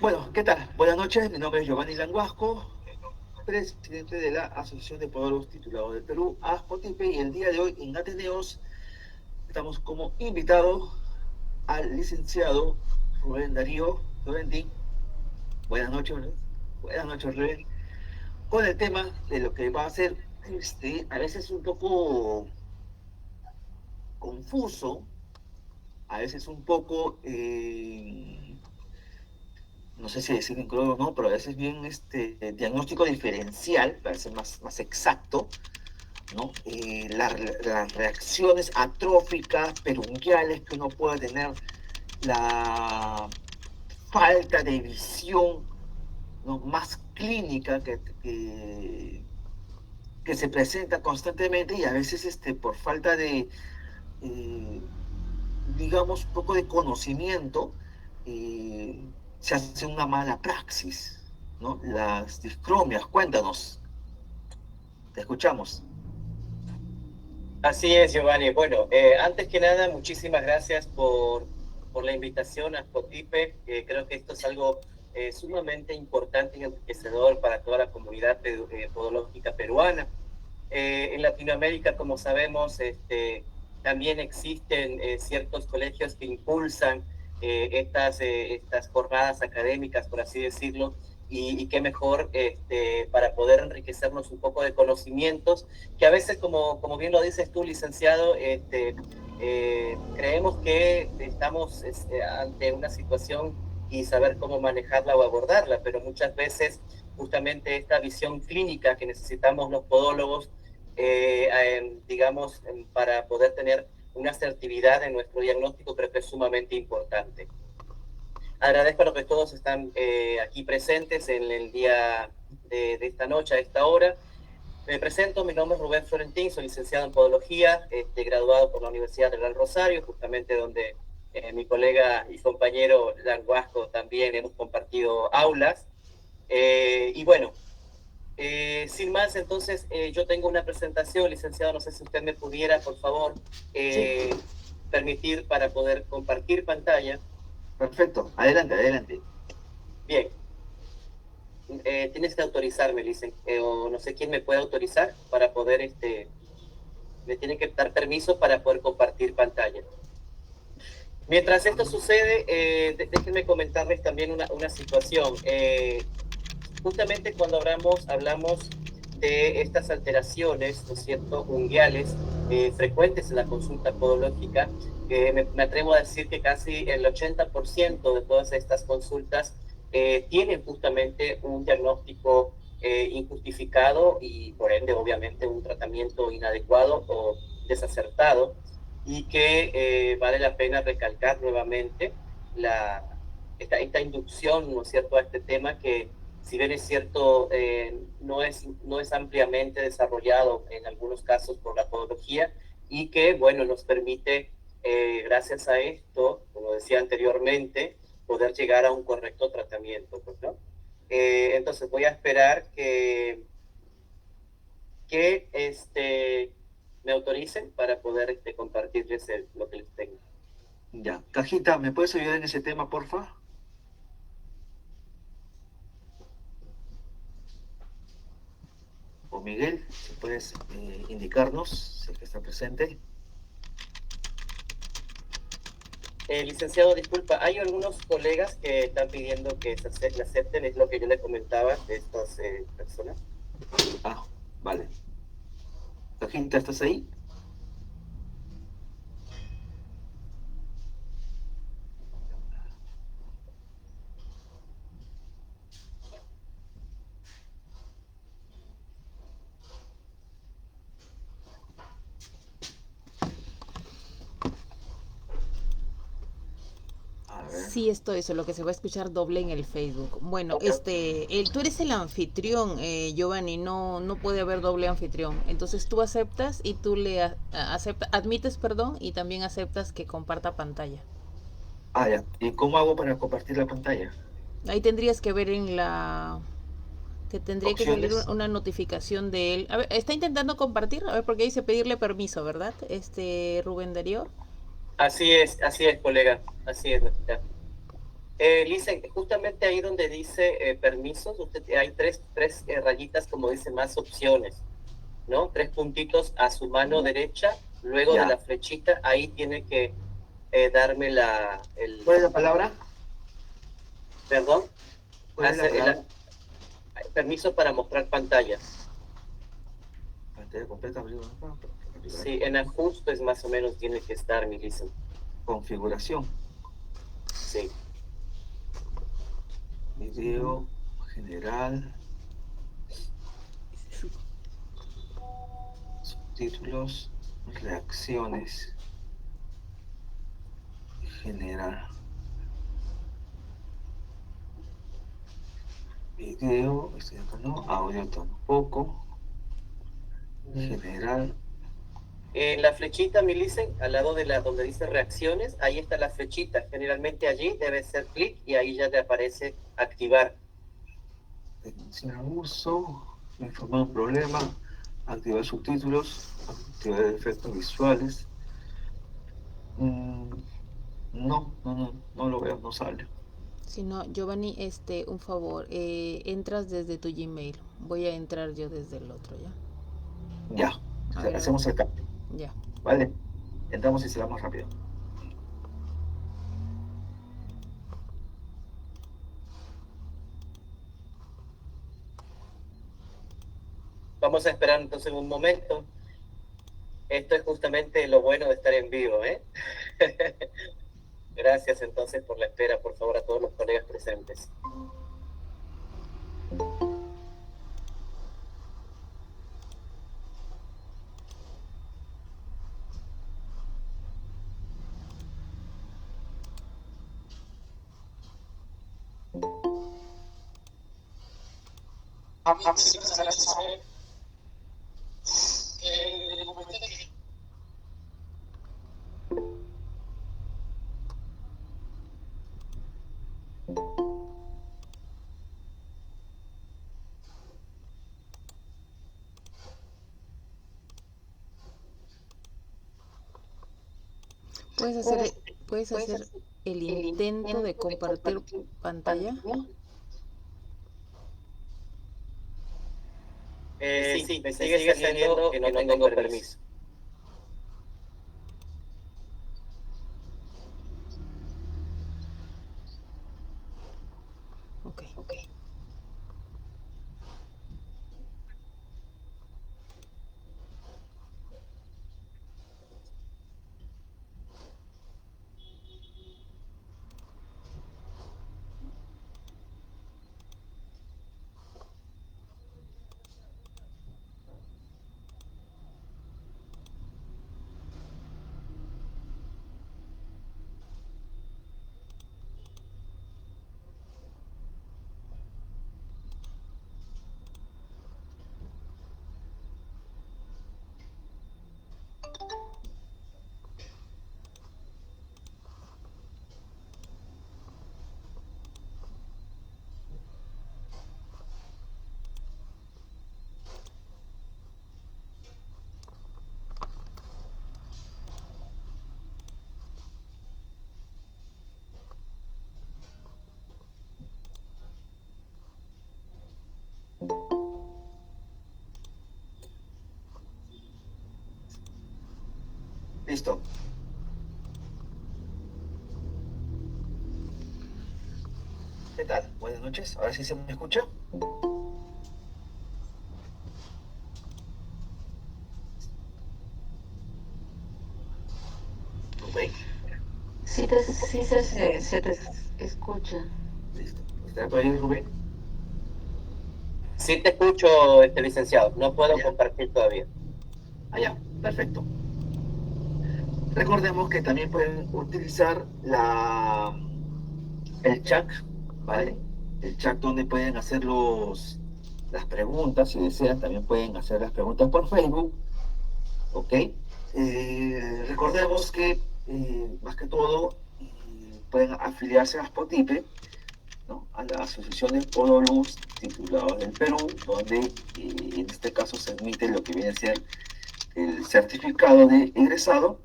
Bueno, ¿qué tal? Buenas noches, mi nombre es Giovanni Languasco, presidente de la Asociación de Podólogos Titulados del Perú, ASPOTIPE, y el día de hoy en Ateneos estamos como invitado al licenciado Rubén Darío Florentín. Buenas noches, buenas noches, Rubén. Con el tema de lo que va a ser a veces un poco confuso, a veces un poco no sé si decir incluso o no, pero a veces bien diagnóstico diferencial, para ser más exacto, ¿no? Las reacciones atróficas, perunquiales que uno puede tener, la falta de visión, ¿no? Más clínica que se presenta constantemente y a veces por falta de, eh, digamos, un poco de conocimiento, se hace una mala praxis, ¿no? Las discromias, cuéntanos, te escuchamos. Así es, Giovanni. Bueno, antes que nada, muchísimas gracias por la invitación a Spotipe. Creo que esto es algo sumamente importante y enriquecedor para toda la comunidad podológica peruana. En Latinoamérica, como sabemos, también existen ciertos colegios que impulsan estas jornadas académicas, por así decirlo, y qué mejor para poder enriquecernos un poco de conocimientos, que a veces, como bien lo dices tú, licenciado, creemos que estamos ante una situación y saber cómo manejarla o abordarla, pero muchas veces justamente esta visión clínica que necesitamos los podólogos digamos, para poder tener una asertividad en nuestro diagnóstico, creo que es sumamente importante. Agradezco a los que todos están aquí presentes en el día de esta noche, a esta hora. Me presento, mi nombre es Rubén Florentín, soy licenciado en Podología, graduado por la Universidad del Gran Rosario, justamente donde mi colega y compañero Languasco también hemos compartido aulas. Y bueno, sin más, entonces yo tengo una presentación, licenciado, no sé si usted me pudiera, por favor, Sí, eh, permitir para poder compartir pantalla. perfecto, adelante, adelante. Bien, tienes que autorizarme, o no sé quién me puede autorizar para poder, me tiene que dar permiso para poder compartir pantalla. Mientras esto sucede, déjenme comentarles también una situación. Justamente cuando hablamos de estas alteraciones, ¿no es cierto?, unguiales, frecuentes en la consulta podológica, me atrevo a decir que casi el 80% de todas estas consultas tienen justamente un diagnóstico injustificado y por ende obviamente un tratamiento inadecuado o desacertado y que vale la pena recalcar nuevamente esta inducción, ¿no es cierto?, a este tema que si bien es cierto, no es ampliamente desarrollado en algunos casos por la podología y que, bueno, nos permite, gracias a esto, como decía anteriormente, poder llegar a un correcto tratamiento, pues, ¿no? Entonces voy a esperar que me autoricen para poder compartirles lo que les tengo. Ya, Cajita, ¿me puedes ayudar en ese tema, porfa? O Miguel, si puedes indicarnos si es que está presente. Licenciado, disculpa, hay algunos colegas que están pidiendo que le acepten, es lo que yo le comentaba de estas personas. Ah, vale. Cajita, ¿estás ahí? A ver. Sí, esto eso, lo que se va a escuchar doble en el Facebook. Bueno, Ok. tú eres el anfitrión, Giovanni, no puede haber doble anfitrión. Entonces tú aceptas y tú admites, perdón, y también aceptas que comparta pantalla. Ah, ya. ¿Y cómo hago para compartir la pantalla? Ahí tendrías que ver te tendría que salir Opciones. una notificación de él. A ver, está intentando compartir, a ver, porque dice pedirle permiso, ¿verdad? Rubén Darío. Así es, colega, así es, Rosita. Listen, justamente ahí donde dice permisos, hay tres rayitas, como dice, más opciones, ¿no? 3 puntitos a su mano derecha, luego Ya. de la flechita, ahí tiene que darme ¿Cuál es la palabra? perdón, ¿Cuál es la hacer palabra? permiso para mostrar pantalla. Pantalla completa, abrir, Sí, en ajustes más o menos tiene que estar, mi listen. configuración, Sí. video general, subtítulos, reacciones, general, video, estoy acá no, audio tampoco, general, En la flechita, mi listen, al lado de donde dice reacciones, ahí está la flechita. Generalmente allí debe ser clic y ahí ya te aparece activar. iniciar uso, informar un problema, activar subtítulos, activar efectos visuales. No lo veo, no sale. Si no, Giovanni, un favor, entras desde tu Gmail. Voy a entrar yo desde el otro, ¿ya? Ya, A ver, a ver. hacemos el cambio, Ya. ¿vale? Entramos y será más rápido. Vamos a esperar entonces un momento. Esto es justamente lo bueno de estar en vivo, ¿eh? Gracias entonces por la espera, por favor, a todos los colegas presentes. ¿Puedes hacer, puedes hacer el intento de compartir pantalla? Sí, me sigue saliendo que no tengo permiso. Ok. Listo. ¿Qué tal? Buenas noches. Ahora sí se me escucha. Rubén. Se te escucha. Listo. ¿Está por ahí, Rubén? Sí te escucho, licenciado. No puedo compartir todavía. Allá. Perfecto. Recordemos que también pueden utilizar el chat, ¿vale? El chat donde pueden hacer las preguntas, si desean, también pueden hacer las preguntas por Facebook, ¿ok? Recordemos que, más que todo, pueden afiliarse a Spotify, ¿no? A la Asociación de Podólogos Titulados del Perú, donde en este caso se admite lo que viene a ser el certificado de egresado,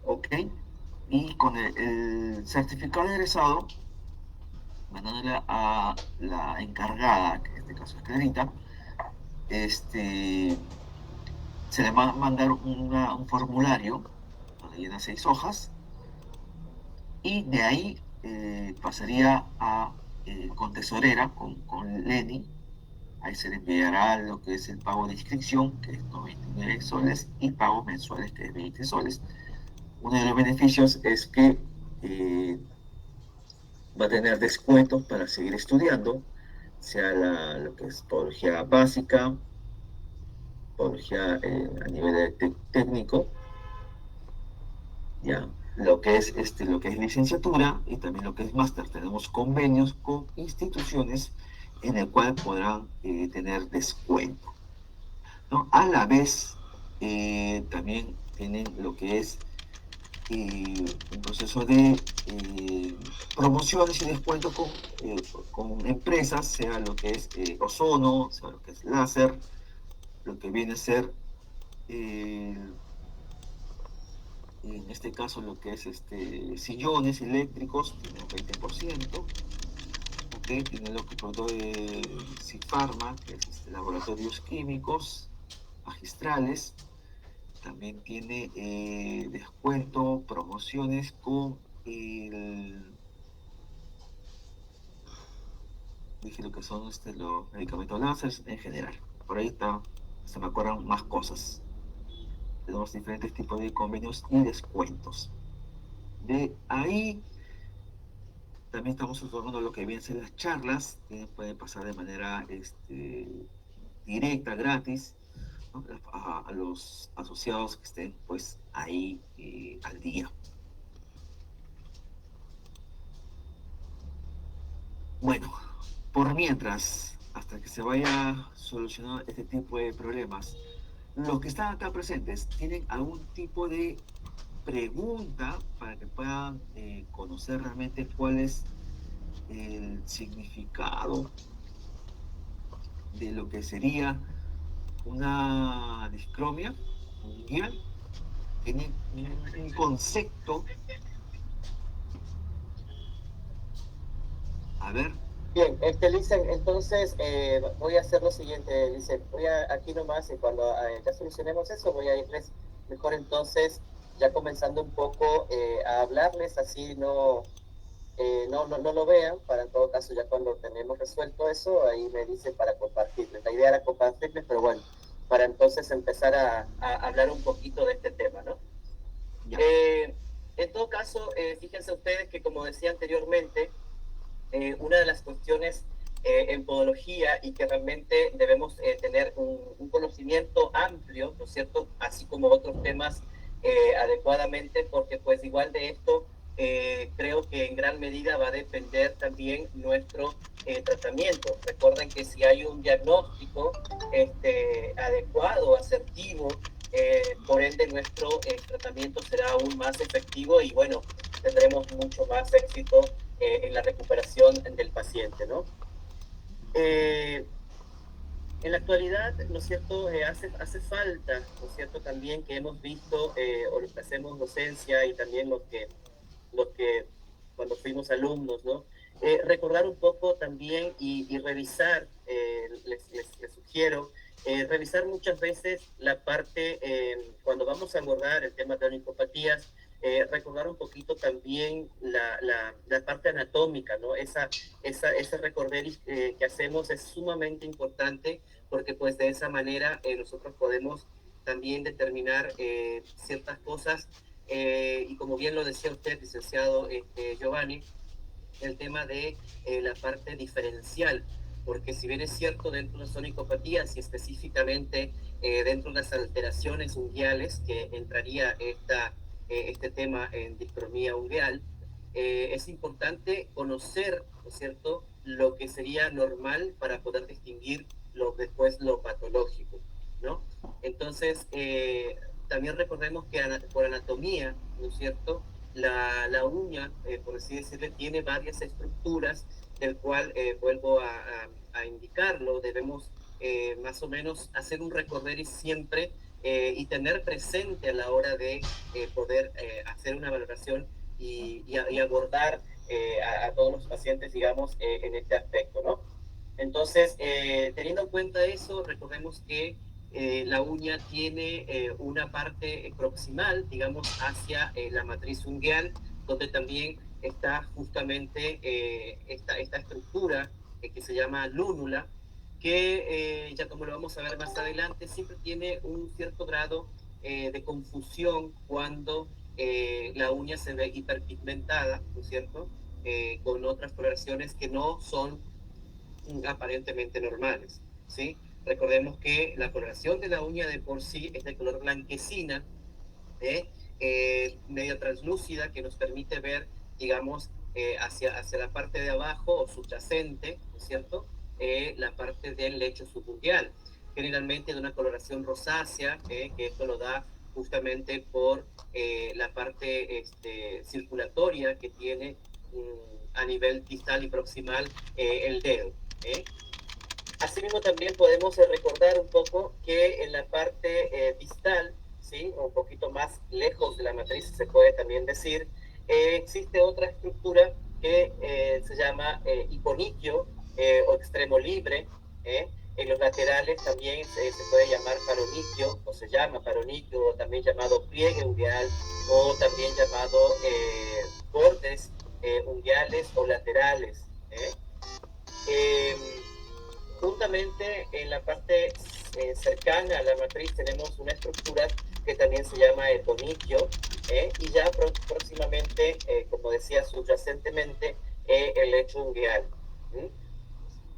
¿ok? y con el certificado de egresado, mandándole a la encargada, que en este caso es Clarita, se le va a mandar un formulario donde llena 6 hojas y de ahí pasaría a con tesorera, con Lenny. Ahí se le enviará lo que es el pago de inscripción, que es 99 soles, y pagos mensuales, que es 20 soles. Uno de los beneficios es que va a tener descuentos para seguir estudiando, sea lo que es podología básica, podología a nivel técnico, ya, lo que es licenciatura y también lo que es máster. Tenemos convenios con instituciones en el cual podrán tener descuento, ¿no? A la vez, también tienen lo que es un proceso de promociones y descuentos con empresas, sea lo que es ozono, sea lo que es láser, lo que viene a ser, en este caso, lo que es sillones eléctricos, tiene un 20%. Okay, tiene lo que producto de Pharma, que es laboratorios químicos magistrales. También tiene descuento, promociones con dije lo que son los medicamentos láser en general. Por ahí se me acuerdan más cosas. Tenemos diferentes tipos de convenios y descuentos. De ahí también estamos otorgando lo que vienen a ser las charlas, que pueden pasar de manera directa, gratis, ¿no? A los asociados que estén pues ahí al día. Bueno, por mientras, hasta que se vaya solucionando este tipo de problemas, los que están acá presentes tienen algún tipo de pregunta para que puedan conocer realmente cuál es el significado de lo que sería una discromia mundial. Tienen un concepto. A ver. Bien, Licen, entonces voy a hacer lo siguiente, Licen, voy a aquí nomás y cuando ya solucionemos eso voy a irles mejor entonces ya comenzando un poco a hablarles, así no lo vean, para en todo caso ya cuando tenemos resuelto eso, ahí me dicen para compartirles. La idea era compartirles, pero bueno, para entonces empezar a hablar un poquito de este tema, ¿no? En todo caso, fíjense ustedes que como decía anteriormente, una de las cuestiones en podología y que realmente debemos tener un conocimiento amplio, ¿no es cierto? Así como otros temas adecuadamente, porque pues igual de esto creo que en gran medida va a depender también nuestro tratamiento. Recuerden que si hay un diagnóstico adecuado, asertivo, por ende nuestro tratamiento será aún más efectivo y bueno, tendremos mucho más éxito en la recuperación del paciente, ¿no? En la actualidad, ¿no es cierto?, hace falta, ¿no es cierto?, también que hemos visto, o los que hacemos docencia y también los que cuando fuimos alumnos, ¿no? Recordar un poco también y revisar, les sugiero, revisar muchas veces la parte, cuando vamos a abordar el tema de onicopatías, recordar un poquito también la parte anatómica, ¿no? Ese recorder que hacemos es sumamente importante porque pues de esa manera nosotros podemos también determinar ciertas cosas y como bien lo decía usted, licenciado Giovanni, el tema de la parte diferencial, porque si bien es cierto dentro de las onicopatías y específicamente dentro de las alteraciones unguiales, que entraría este tema en discromía ungueal, es importante conocer, ¿no es cierto?, lo que sería normal para poder distinguir después lo patológico, ¿no? Entonces, también recordemos que por anatomía, ¿no es cierto?, la uña, por así decirlo, tiene varias estructuras, del cual, vuelvo a indicarlo, debemos más o menos hacer un recorder y siempre y tener presente a la hora de poder hacer una valoración y abordar a todos los pacientes, digamos, en este aspecto, ¿no? Entonces, teniendo en cuenta eso, recordemos que la uña tiene una parte proximal, digamos, hacia la matriz ungueal, donde también está justamente esta estructura que se llama lúnula, que ya como lo vamos a ver más adelante, siempre tiene un cierto grado de confusión cuando la uña se ve hiperpigmentada, ¿no es cierto? Con otras coloraciones que no son aparentemente normales, ¿sí? Recordemos que la coloración de la uña de por sí es de color blanquecina, media translúcida, que nos permite ver, digamos, hacia la parte de abajo o subyacente, ¿no es cierto? La parte del lecho subungueal, generalmente de una coloración rosácea, que esto lo da justamente por la parte circulatoria que tiene a nivel distal y proximal el dedo. Asimismo, también podemos recordar un poco que en la parte distal, ¿sí? Un poquito más lejos de la matriz, se puede también decir, existe otra estructura que se llama hiponiquio o extremo libre. En los laterales también se puede llamar paroniquio, o se llama paroniquio, o también llamado pliegue ungueal, o también llamado bordes ungueales o laterales. Juntamente en la parte cercana a la matriz tenemos una estructura que también se llama eponiquio, y ya próximamente, como decía, subyacentemente, el lecho ungueal.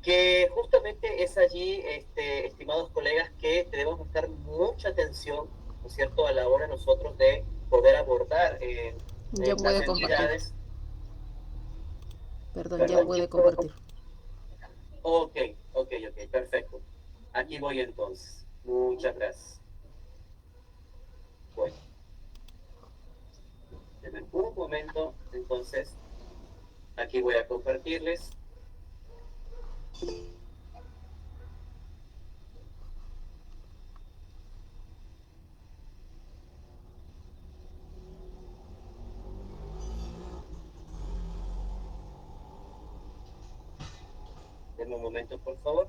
Que justamente es allí, estimados colegas, que debemos prestar mucha atención, ¿no es cierto?, a la hora nosotros de poder abordar Ya las puede compartir. entidades. Perdón, ya puede compartir. Ok, perfecto. Aquí voy entonces. Muchas gracias. Bueno, en un momento, entonces, aquí voy a compartirles. Denme un momento, por favor.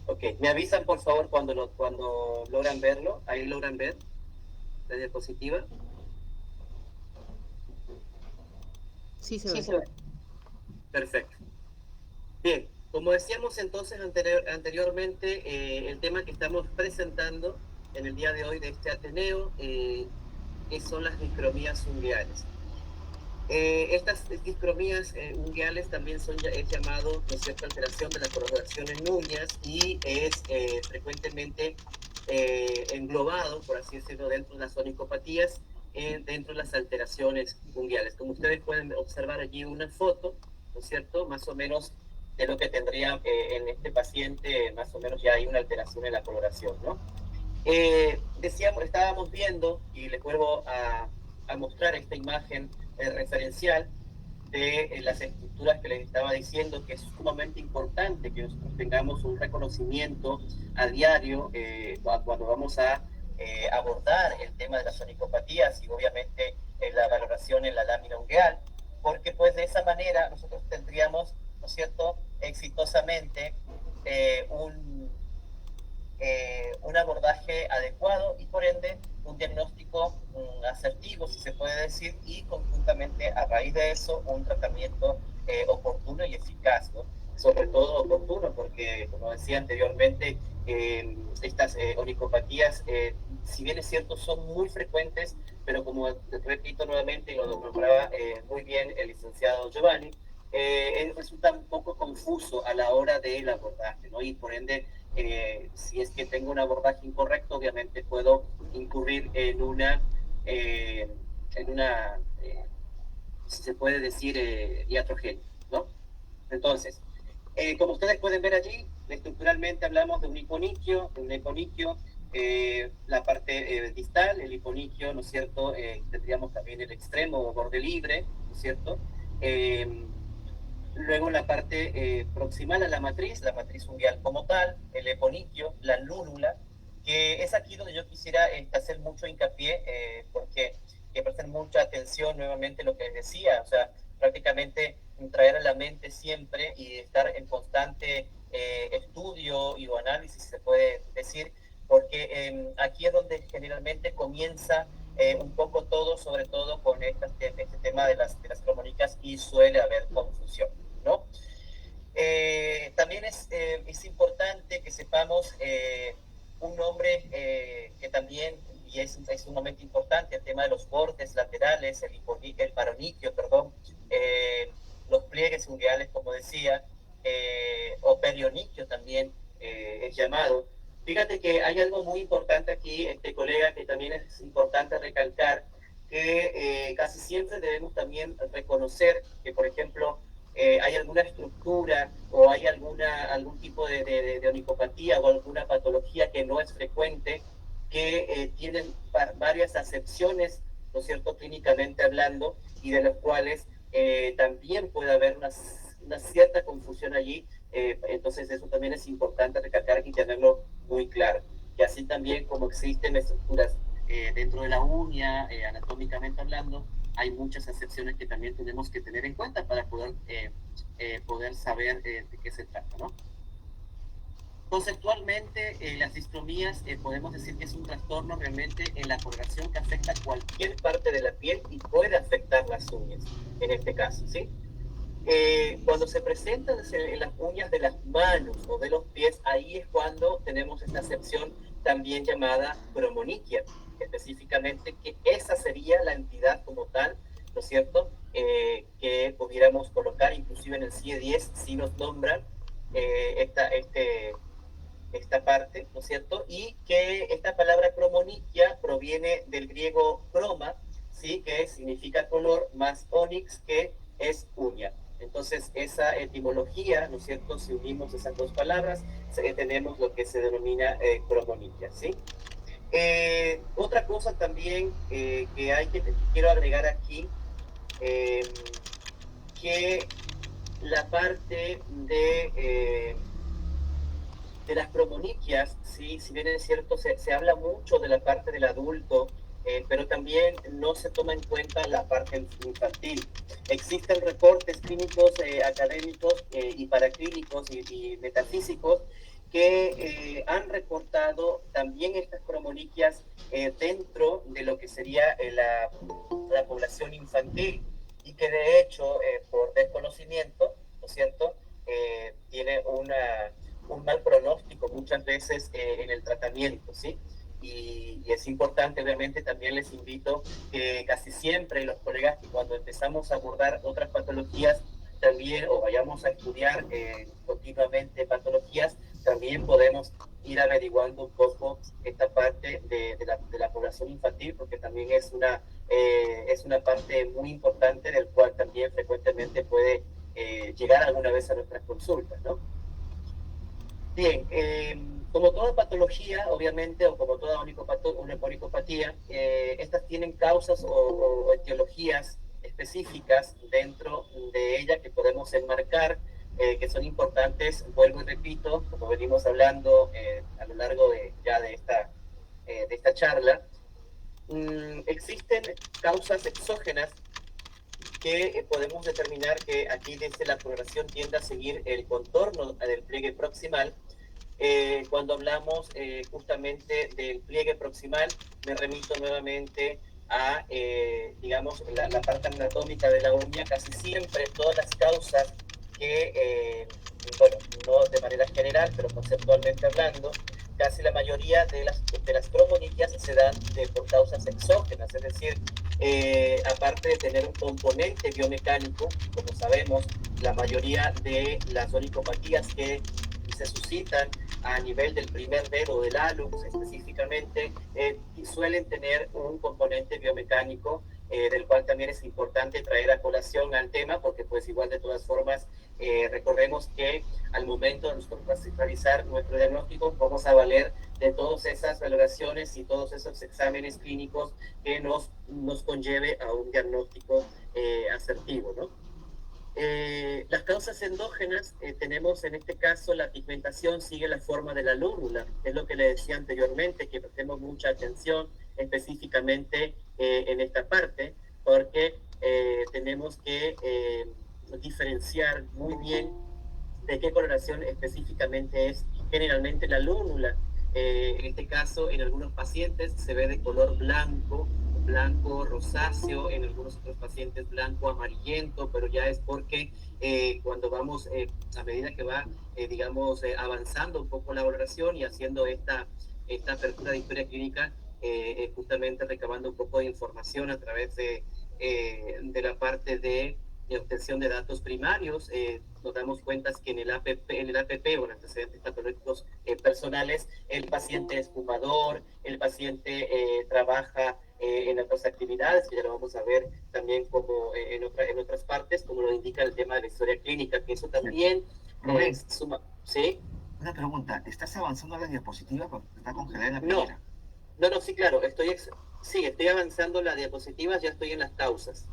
Ok, me avisan por favor cuando logran verlo. Ahí logran ver la diapositiva. Sí se ve. Perfecto. Bien, como decíamos entonces anteriormente, el tema que estamos presentando en el día de hoy de este Ateneo son las discromías ungueales. Estas discromías ungueales también es llamado, ¿no es cierto?, alteración de la coloración en uñas, y es frecuentemente englobado, por así decirlo, dentro de las onicopatías, dentro de las alteraciones ungueales. Como ustedes pueden observar allí una foto, ¿no es cierto?, más o menos de lo que tendría en este paciente, más o menos ya hay una alteración en la coloración, ¿no? Estábamos viendo, y les vuelvo a mostrar esta imagen referencial de las estructuras que les estaba diciendo, que es sumamente importante que nosotros tengamos un reconocimiento a diario cuando vamos a abordar el tema de las onicopatías y obviamente la valoración en la lámina ungueal, porque pues de esa manera nosotros tendríamos, ¿no es cierto?, exitosamente un abordaje adecuado y por ende un diagnóstico asertivo, si se puede decir, y conjuntamente a raíz de eso un tratamiento oportuno y eficaz, ¿no? Sobre todo oportuno porque, como decía anteriormente, estas onicopatías, si bien es cierto, son muy frecuentes, pero como repito nuevamente y lo nombraba muy bien el licenciado Giovanni, resulta un poco confuso a la hora del abordaje, ¿no? Y por ende, si es que tengo un abordaje incorrecto, obviamente puedo incurrir en una si se puede decir, iatrogenia, ¿no? Entonces, Como ustedes pueden ver allí, estructuralmente hablamos de un hiponiquio, la parte distal, el hiponiquio, ¿no es cierto? Tendríamos también el extremo o borde libre, ¿no es cierto? Luego la parte proximal a la matriz unguial como tal, el eponiquio, la lúnula, que es aquí donde yo quisiera hacer mucho hincapié, porque que presten mucha atención nuevamente a lo que les decía, o sea, prácticamente traer a la mente siempre y estar en constante estudio y o análisis, se puede decir, porque aquí es donde generalmente comienza un poco todo, sobre todo con este tema de las cromónicas, y suele haber confusión, ¿no? También es importante que sepamos un nombre que también, y es sumamente importante, el tema de los bordes laterales, el paroniquio, perdón, los pliegues unguiales, como decía, o perioniquio también es llamado. Fíjate que hay algo muy importante aquí, colega, que también es importante recalcar, que casi siempre debemos también reconocer que, por ejemplo, hay alguna estructura o hay algún tipo de onicopatía o alguna patología que no es frecuente, que tienen varias acepciones, ¿no es cierto?, clínicamente hablando, y de las cuales también puede haber una cierta confusión allí. Entonces eso también es importante recalcar y tenerlo muy claro. Que así también como existen estructuras dentro de la uña, anatómicamente hablando, hay muchas excepciones que también tenemos que tener en cuenta para poder saber de qué se trata, ¿no? Conceptualmente, las distromías podemos decir que es un trastorno realmente en la coloración que afecta cualquier parte de la piel y puede afectar las uñas, en este caso, ¿sí? Cuando se presenta en las uñas de las manos o de los pies, ahí es cuando tenemos esta acepción también llamada cromoniquia, específicamente que esa sería la entidad como tal, ¿no es cierto?, que pudiéramos colocar, inclusive en el CIE-10 si nos nombran esta parte, ¿no es cierto? Y que esta palabra cromoniquia proviene del griego croma, ¿sí?, que significa color, más onix, que es uña. Entonces, esa etimología, ¿no es cierto?, si unimos esas dos palabras, tenemos lo que se denomina cromoniquia, ¿sí? Otra cosa también que quiero agregar aquí, que la parte de las cromoniquias, ¿sí? Si bien es cierto, se habla mucho de la parte del adulto, pero también no se toma en cuenta la parte infantil. Existen reportes clínicos, académicos y paraclínicos y metafísicos que han reportado también estas cromoniquias dentro de lo que sería la población infantil, y que de hecho, por desconocimiento, ¿no es cierto?, tiene un mal pronóstico muchas veces en el tratamiento, ¿sí? Y es importante, obviamente, también les invito que casi siempre los colegas, que cuando empezamos a abordar otras patologías también, o vayamos a estudiar continuamente patologías, también podemos ir averiguando un poco esta parte de la población infantil, porque también es una parte muy importante del cual también frecuentemente puede llegar alguna vez a nuestras consultas, ¿no? Bien, como toda patología, obviamente, o como toda onicopatía, estas tienen causas o etiologías específicas dentro de ella que podemos enmarcar, que son importantes, vuelvo y repito, como venimos hablando a lo largo de esta charla. Existen causas exógenas que podemos determinar que aquí desde la coloración tiende a seguir el contorno del pliegue proximal. Cuando hablamos justamente del pliegue proximal, me remito nuevamente a, digamos, la parte anatómica de la uña. Casi siempre todas las causas que, bueno, no de manera general, pero conceptualmente hablando, casi la mayoría de las cromoniquias se dan por causas exógenas, es decir, aparte de tener un componente biomecánico, como sabemos, la mayoría de las onicopatías que se suscitan a nivel del primer dedo del hallux específicamente, suelen tener un componente biomecánico del cual también es importante traer a colación al tema, porque pues igual de todas formas recordemos que al momento de nosotros realizar nuestro diagnóstico vamos a valer de todas esas valoraciones y todos esos exámenes clínicos que nos conlleve a un diagnóstico asertivo, ¿no? Las causas endógenas, tenemos en este caso la pigmentación sigue la forma de la lúnula, es lo que le decía anteriormente, que prestemos mucha atención específicamente en esta parte, porque tenemos que diferenciar muy bien de qué coloración específicamente es generalmente la lúnula. En este caso, en algunos pacientes se ve de color blanco, blanco rosáceo, en algunos otros pacientes blanco amarillento, pero ya es porque cuando vamos, a medida que va, digamos, avanzando un poco la valoración y haciendo esta apertura de historia clínica, justamente recabando un poco de información a través de la parte de obtención de datos primarios, nos damos cuenta que en el APP o en antecedentes patológicos personales, el paciente es fumador, el paciente trabaja en otras actividades, que ya lo vamos a ver también como en otras partes, como lo indica el tema de la historia clínica, que eso también suma. ¿Sí? Una pregunta, ¿estás avanzando a la diapositiva porque está congelada en la No, primera? no, sí, claro, estoy avanzando las diapositivas, ya estoy en las causas.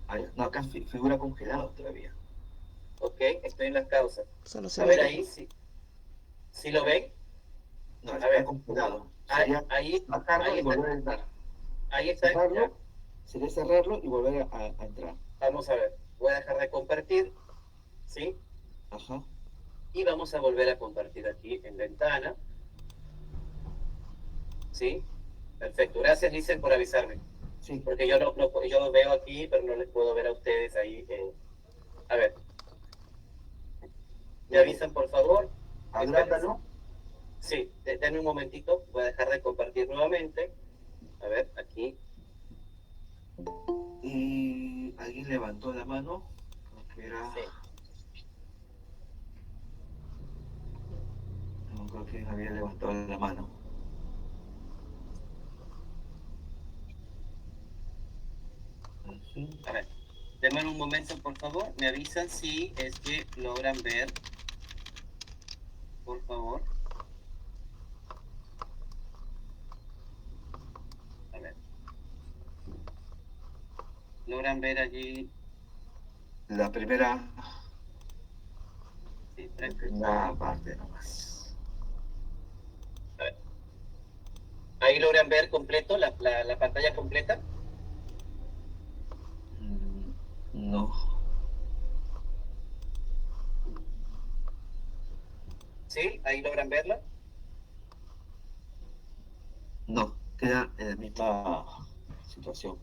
Ah, ya. No, acá figura congelado todavía. Ok, estoy en las causas. Solo se A ve. ver ahí, ¿sí lo ven? No, A está ver, congelado. ahí, Sería ahí, sacarlo ahí y está, volver a entrar. ahí está, ya. Cerrarlo, sería cerrarlo y volver a entrar. Vamos a ver, voy a dejar de compartir, ¿sí? Ajá. Y vamos a volver a compartir aquí en ventana, ¿sí? Perfecto, gracias Lizeth por avisarme, Sí. porque yo yo lo veo aquí, pero no les puedo ver a ustedes ahí. A ver, ¿me avisan por favor? Agrándalo. Sí, denme un momentito, voy a dejar de compartir nuevamente. A ver, aquí. Y alguien levantó la mano. Creo que era. Sí. No creo que había levantado la mano. Ujú. A ver, denme un momento, por favor. Me avisan si es que logran ver, por favor. A ver. Logran ver allí. La primera. Sí, La primera parte nomás. a ver. Ahí logran ver completo la pantalla completa. No. Sí, ahí logran verla. No. Queda en la misma situación.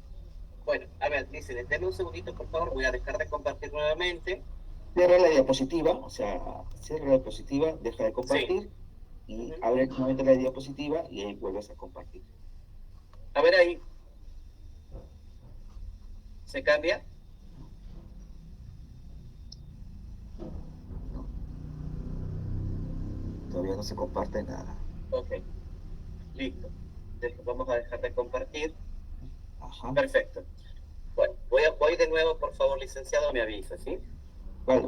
Bueno, a ver, dice, denme un segundito, por favor. Voy a dejar de compartir nuevamente. Cierra la diapositiva, o sea, cierra la diapositiva, deja de compartir y abre nuevamente la diapositiva y ahí vuelves a compartir. A ver ahí. ¿Se cambia? No. Todavía no se comparte nada. Ok, listo. Vamos a dejar de compartir. Ajá. Perfecto. Bueno, voy de nuevo, por favor, licenciado, me avisa, ¿sí? Vale.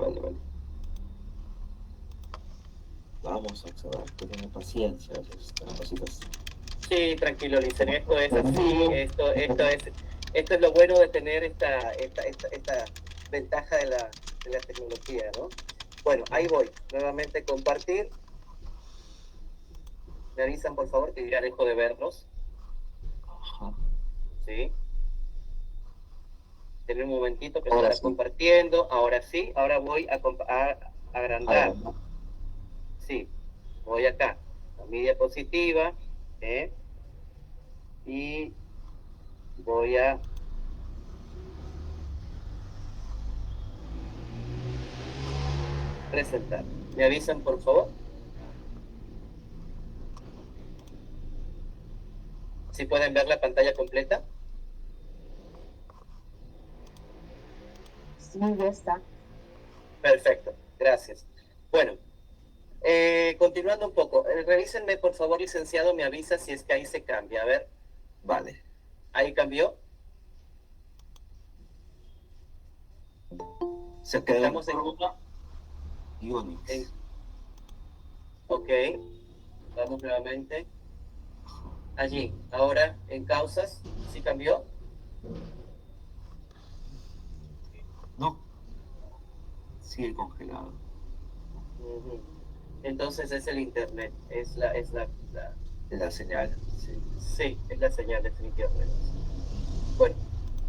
Vamos a observar, tener paciencia, estas cositas. Sí, tranquilo, Licen, esto es así, esto es lo bueno de tener esta ventaja de la tecnología, ¿no? Bueno, ahí voy, nuevamente compartir. Me avisan, por favor, que ya dejo de verlos. Ajá. ¿Sí? Denme un momentito que Ahora está sí. compartiendo. Ahora sí, ahora voy a agrandar. Sí, voy acá, a mi diapositiva, y voy a presentar. ¿Me avisan, por favor? Si pueden ver la pantalla completa. Sí, ya está. Perfecto, gracias. Bueno, continuando un poco, revísenme, por favor, licenciado, me avisa si es que ahí se cambia. A ver, Vale. ahí cambió. Se quedó Estamos en y Onyx. Ok, vamos nuevamente. Allí, ahora en causas, ¿sí cambió? No, sigue congelado. Ujú. Entonces es el internet, es La señal, sí. sí, es la señal definitivamente.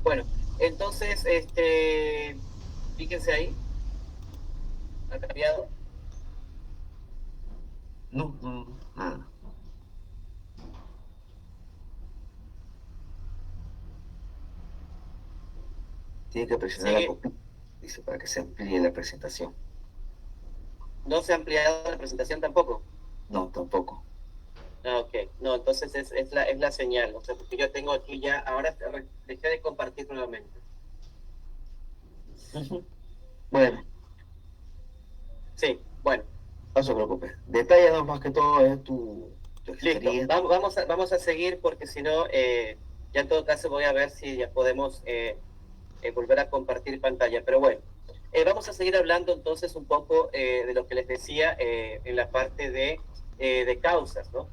Bueno, entonces, fíjense ahí, ha cambiado. No, nada. Tiene que presionar la Sigue, copia, dice, para que se amplíe la presentación. no se ha ampliado la presentación tampoco. No, tampoco. Ah, ok, no, entonces es la señal, o sea, porque yo tengo aquí ya, ahora dejé de compartir nuevamente. Bueno, Sí, bueno, no se preocupe. Detállanos más que todo es tu listo, experiencia. vamos a seguir porque si no, ya en todo caso voy a ver si ya podemos volver a compartir pantalla, pero bueno, vamos a seguir hablando entonces un poco de lo que les decía en la parte de causas, ¿no?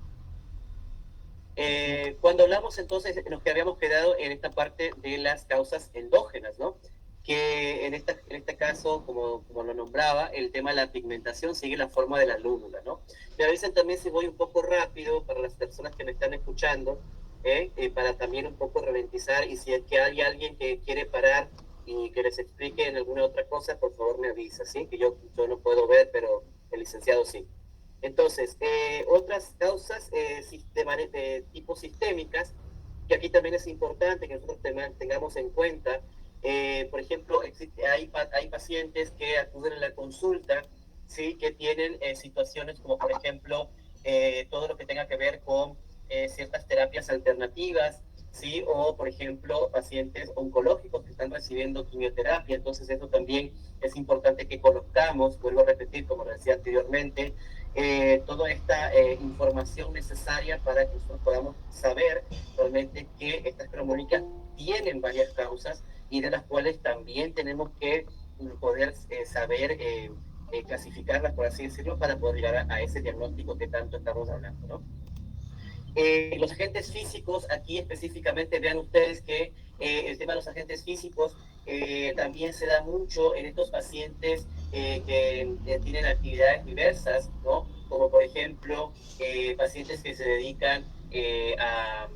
Cuando hablamos entonces, nos que habíamos quedado en esta parte de las causas endógenas, ¿no? Que en este caso, como lo nombraba, el tema de la pigmentación sigue la forma de la lúnula, ¿no? Me avisen también si voy un poco rápido para las personas que me están escuchando, para también un poco ralentizar, y si es que hay alguien que quiere parar y que les explique en alguna otra cosa, por favor me avisa, ¿sí? Que yo no puedo ver, pero el licenciado sí. Entonces, otras causas de tipo sistémicas, que aquí también es importante que nosotros tengamos en cuenta. Por ejemplo, hay pacientes que acuden a la consulta, ¿sí? Que tienen situaciones como, por ejemplo, todo lo que tenga que ver con ciertas terapias alternativas, ¿sí? O, por ejemplo, pacientes oncológicos que están recibiendo quimioterapia. Entonces, eso también es importante que conozcamos, vuelvo a repetir, como lo decía anteriormente, toda esta información necesaria para que nosotros podamos saber realmente que estas cromolíneas tienen varias causas y de las cuales también tenemos que poder saber clasificarlas, por así decirlo, para poder llegar a ese diagnóstico que tanto estamos hablando, ¿no? Los agentes físicos, aquí específicamente vean ustedes que el tema de los agentes físicos también se da mucho en estos pacientes que tienen actividades diversas, ¿no? Como por ejemplo pacientes que se dedican a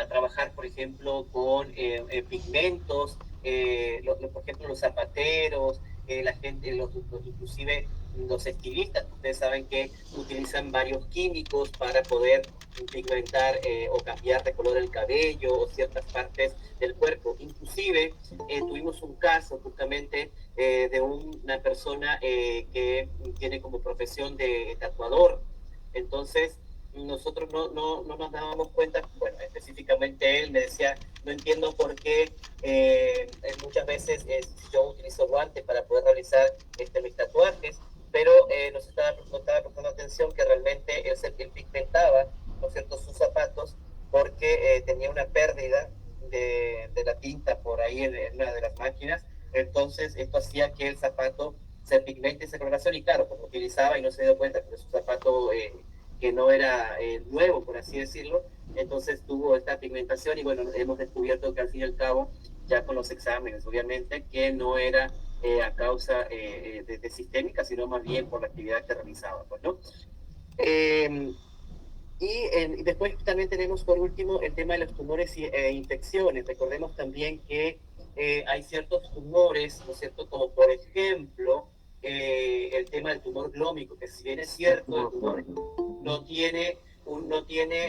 trabajar, por ejemplo, con pigmentos, por ejemplo, los zapateros, la gente, inclusive los estilistas, ustedes saben que utilizan varios químicos para poder pigmentar o cambiar de color el cabello o ciertas partes del cuerpo. Inclusive tuvimos un caso justamente de una persona que tiene como profesión de tatuador. Entonces, nosotros no nos dábamos cuenta, bueno, específicamente él me decía, no entiendo por qué muchas veces yo utilizo guantes para poder realizar mis tatuajes, pero no estaba prestando atención que realmente él pigmentaba, ¿no es cierto?, sus zapatos porque tenía una pérdida de la tinta por ahí en una de las máquinas. Entonces esto hacía que el zapato se pigmente esa coloración, y claro, como utilizaba y no se dio cuenta que su zapato que no era nuevo, por así decirlo, entonces tuvo esta pigmentación. Y bueno, hemos descubierto que al fin y al cabo, ya con los exámenes, obviamente, que no era a causa de sistémica, sino más bien por la actividad que realizaba, pues, ¿no? Y después también tenemos por último el tema de los tumores e infecciones. Recordemos también que hay ciertos tumores, ¿no es cierto? Como por ejemplo el tema del tumor glómico, que si bien es cierto, el tumor no tiene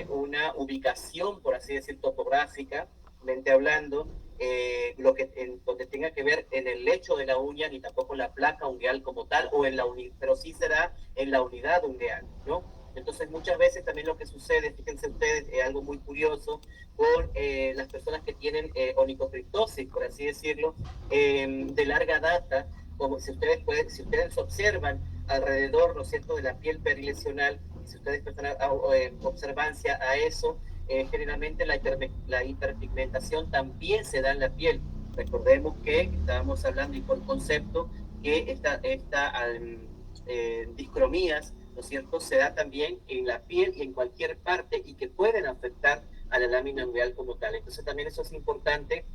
una ubicación, por así decir, topográficamente hablando, donde tenga que ver en el lecho de la uña, ni tampoco la placa ungueal como tal, pero sí será en la unidad ungueal, ¿no? Entonces, muchas veces también lo que sucede, fíjense ustedes, algo muy curioso, con las personas que tienen onicocriptosis, por así decirlo, de larga data, como si ustedes observan alrededor, ¿no es cierto?, de la piel perilesional, si ustedes prestan observancia a eso, generalmente la hiperpigmentación también se da en la piel. Recordemos que estábamos hablando y por concepto que discromías, ¿no es cierto?, se da también en la piel y en cualquier parte y que pueden afectar a la lámina ungueal como tal. Entonces también eso es importante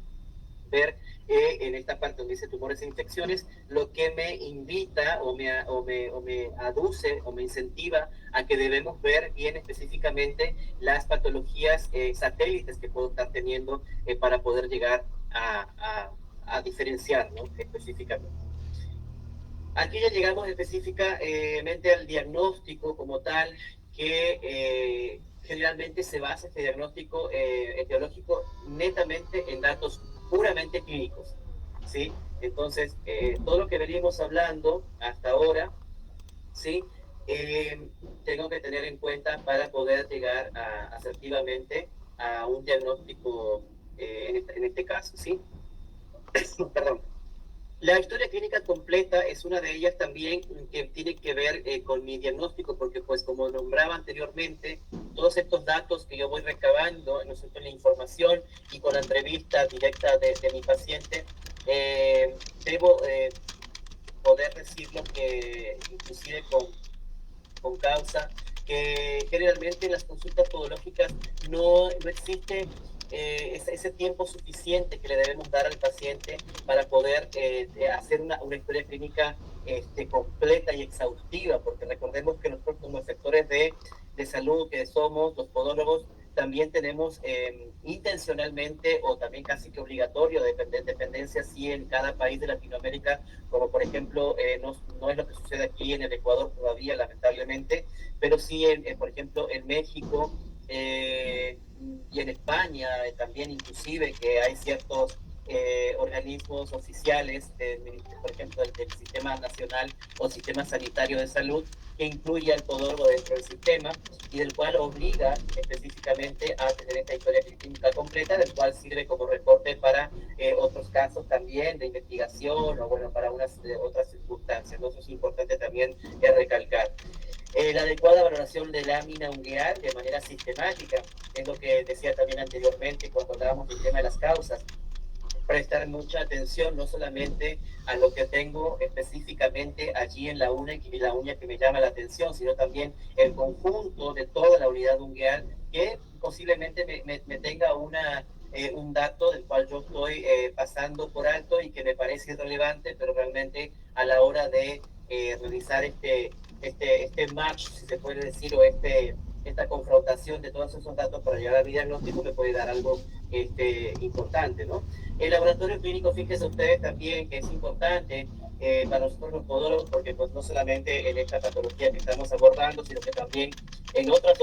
ver en esta parte donde dice tumores e infecciones, lo que me invita o me aduce o me incentiva a que debemos ver bien específicamente las patologías satélites que puedo estar teniendo para poder llegar a diferenciar, ¿no?, específicamente. Aquí ya llegamos específicamente al diagnóstico como tal, que generalmente se basa este diagnóstico etiológico netamente en datos puramente clínicos, ¿sí? Entonces, todo lo que venimos hablando hasta ahora, ¿sí? Tengo que tener en cuenta para poder llegar asertivamente a un diagnóstico en este caso, ¿sí? Perdón. La historia clínica completa es una de ellas también que tiene que ver con mi diagnóstico, porque pues como nombraba anteriormente, todos estos datos que yo voy recabando, ¿no es cierto?, la información y con la entrevista directa de mi paciente, debo poder decirlo que inclusive con causa, que generalmente en las consultas podológicas no existe ese tiempo suficiente que le debemos dar al paciente para poder hacer una historia clínica completa y exhaustiva, porque recordemos que nosotros como sectores de salud que somos, los podólogos, también tenemos intencionalmente o también casi que obligatorio dependencia sí en cada país de Latinoamérica, como por ejemplo no es lo que sucede aquí en el Ecuador todavía lamentablemente, pero sí por ejemplo en México y en España también inclusive, que hay ciertos organismos oficiales, por ejemplo del Sistema Nacional o Sistema Sanitario de Salud, que incluye al podólogo dentro del sistema y del cual obliga específicamente a tener esta historia clínica completa, del cual sirve como reporte para otros casos también de investigación o bueno, para unas otras circunstancias, ¿no? Eso es importante también recalcar. La adecuada valoración de lámina ungueal de manera sistemática, es lo que decía también anteriormente cuando hablábamos del tema de las causas. Prestar mucha atención no solamente a lo que tengo específicamente allí en la uña que me llama la atención, sino también el conjunto de toda la unidad ungueal que posiblemente me tenga un dato del cual yo estoy pasando por alto y que me parece irrelevante, pero realmente a la hora de realizar este match, si se puede decir, o esta confrontación de todos esos datos para llegar al diagnóstico me puede dar algo importante, ¿no? El laboratorio clínico, fíjense ustedes también que es importante para nosotros los podólogos, porque pues no solamente en esta patología que estamos abordando, sino que también en otras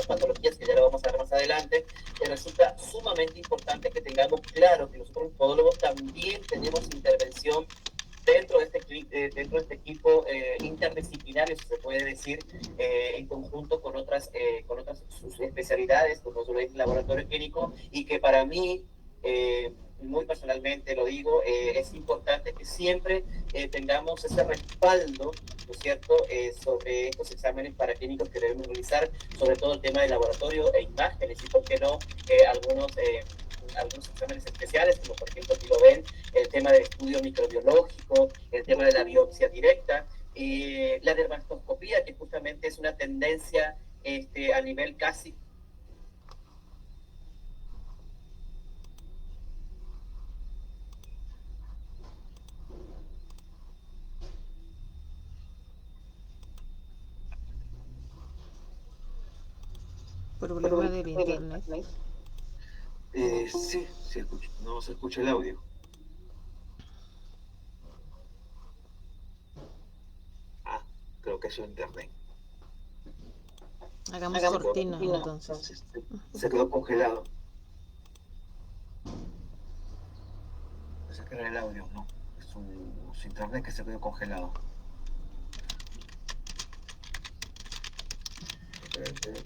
patologías que ya lo vamos a ver más adelante, resulta sumamente importante que tengamos claro que nosotros los podólogos también tenemos intervención dentro de este equipo interdisciplinario, si se puede decir, en conjunto con otras sus especialidades, como es el laboratorio clínico, y que para mí, muy personalmente lo digo, es importante que siempre tengamos ese respaldo, ¿no es cierto?, sobre estos exámenes paraclínicos que debemos realizar, sobre todo el tema de laboratorio e imágenes, y por qué no, algunos exámenes especiales, como por ejemplo, aquí lo ven, el tema del estudio microbiológico, el tema de la biopsia directa, la dermatoscopía, que justamente es una tendencia a nivel casi Problema del internet. Sí, no se escucha el audio. Ah, creo que es su internet. Hagamos cortina entonces. Se quedó congelado. Pensé que era el audio, no. Es su internet que se quedó congelado.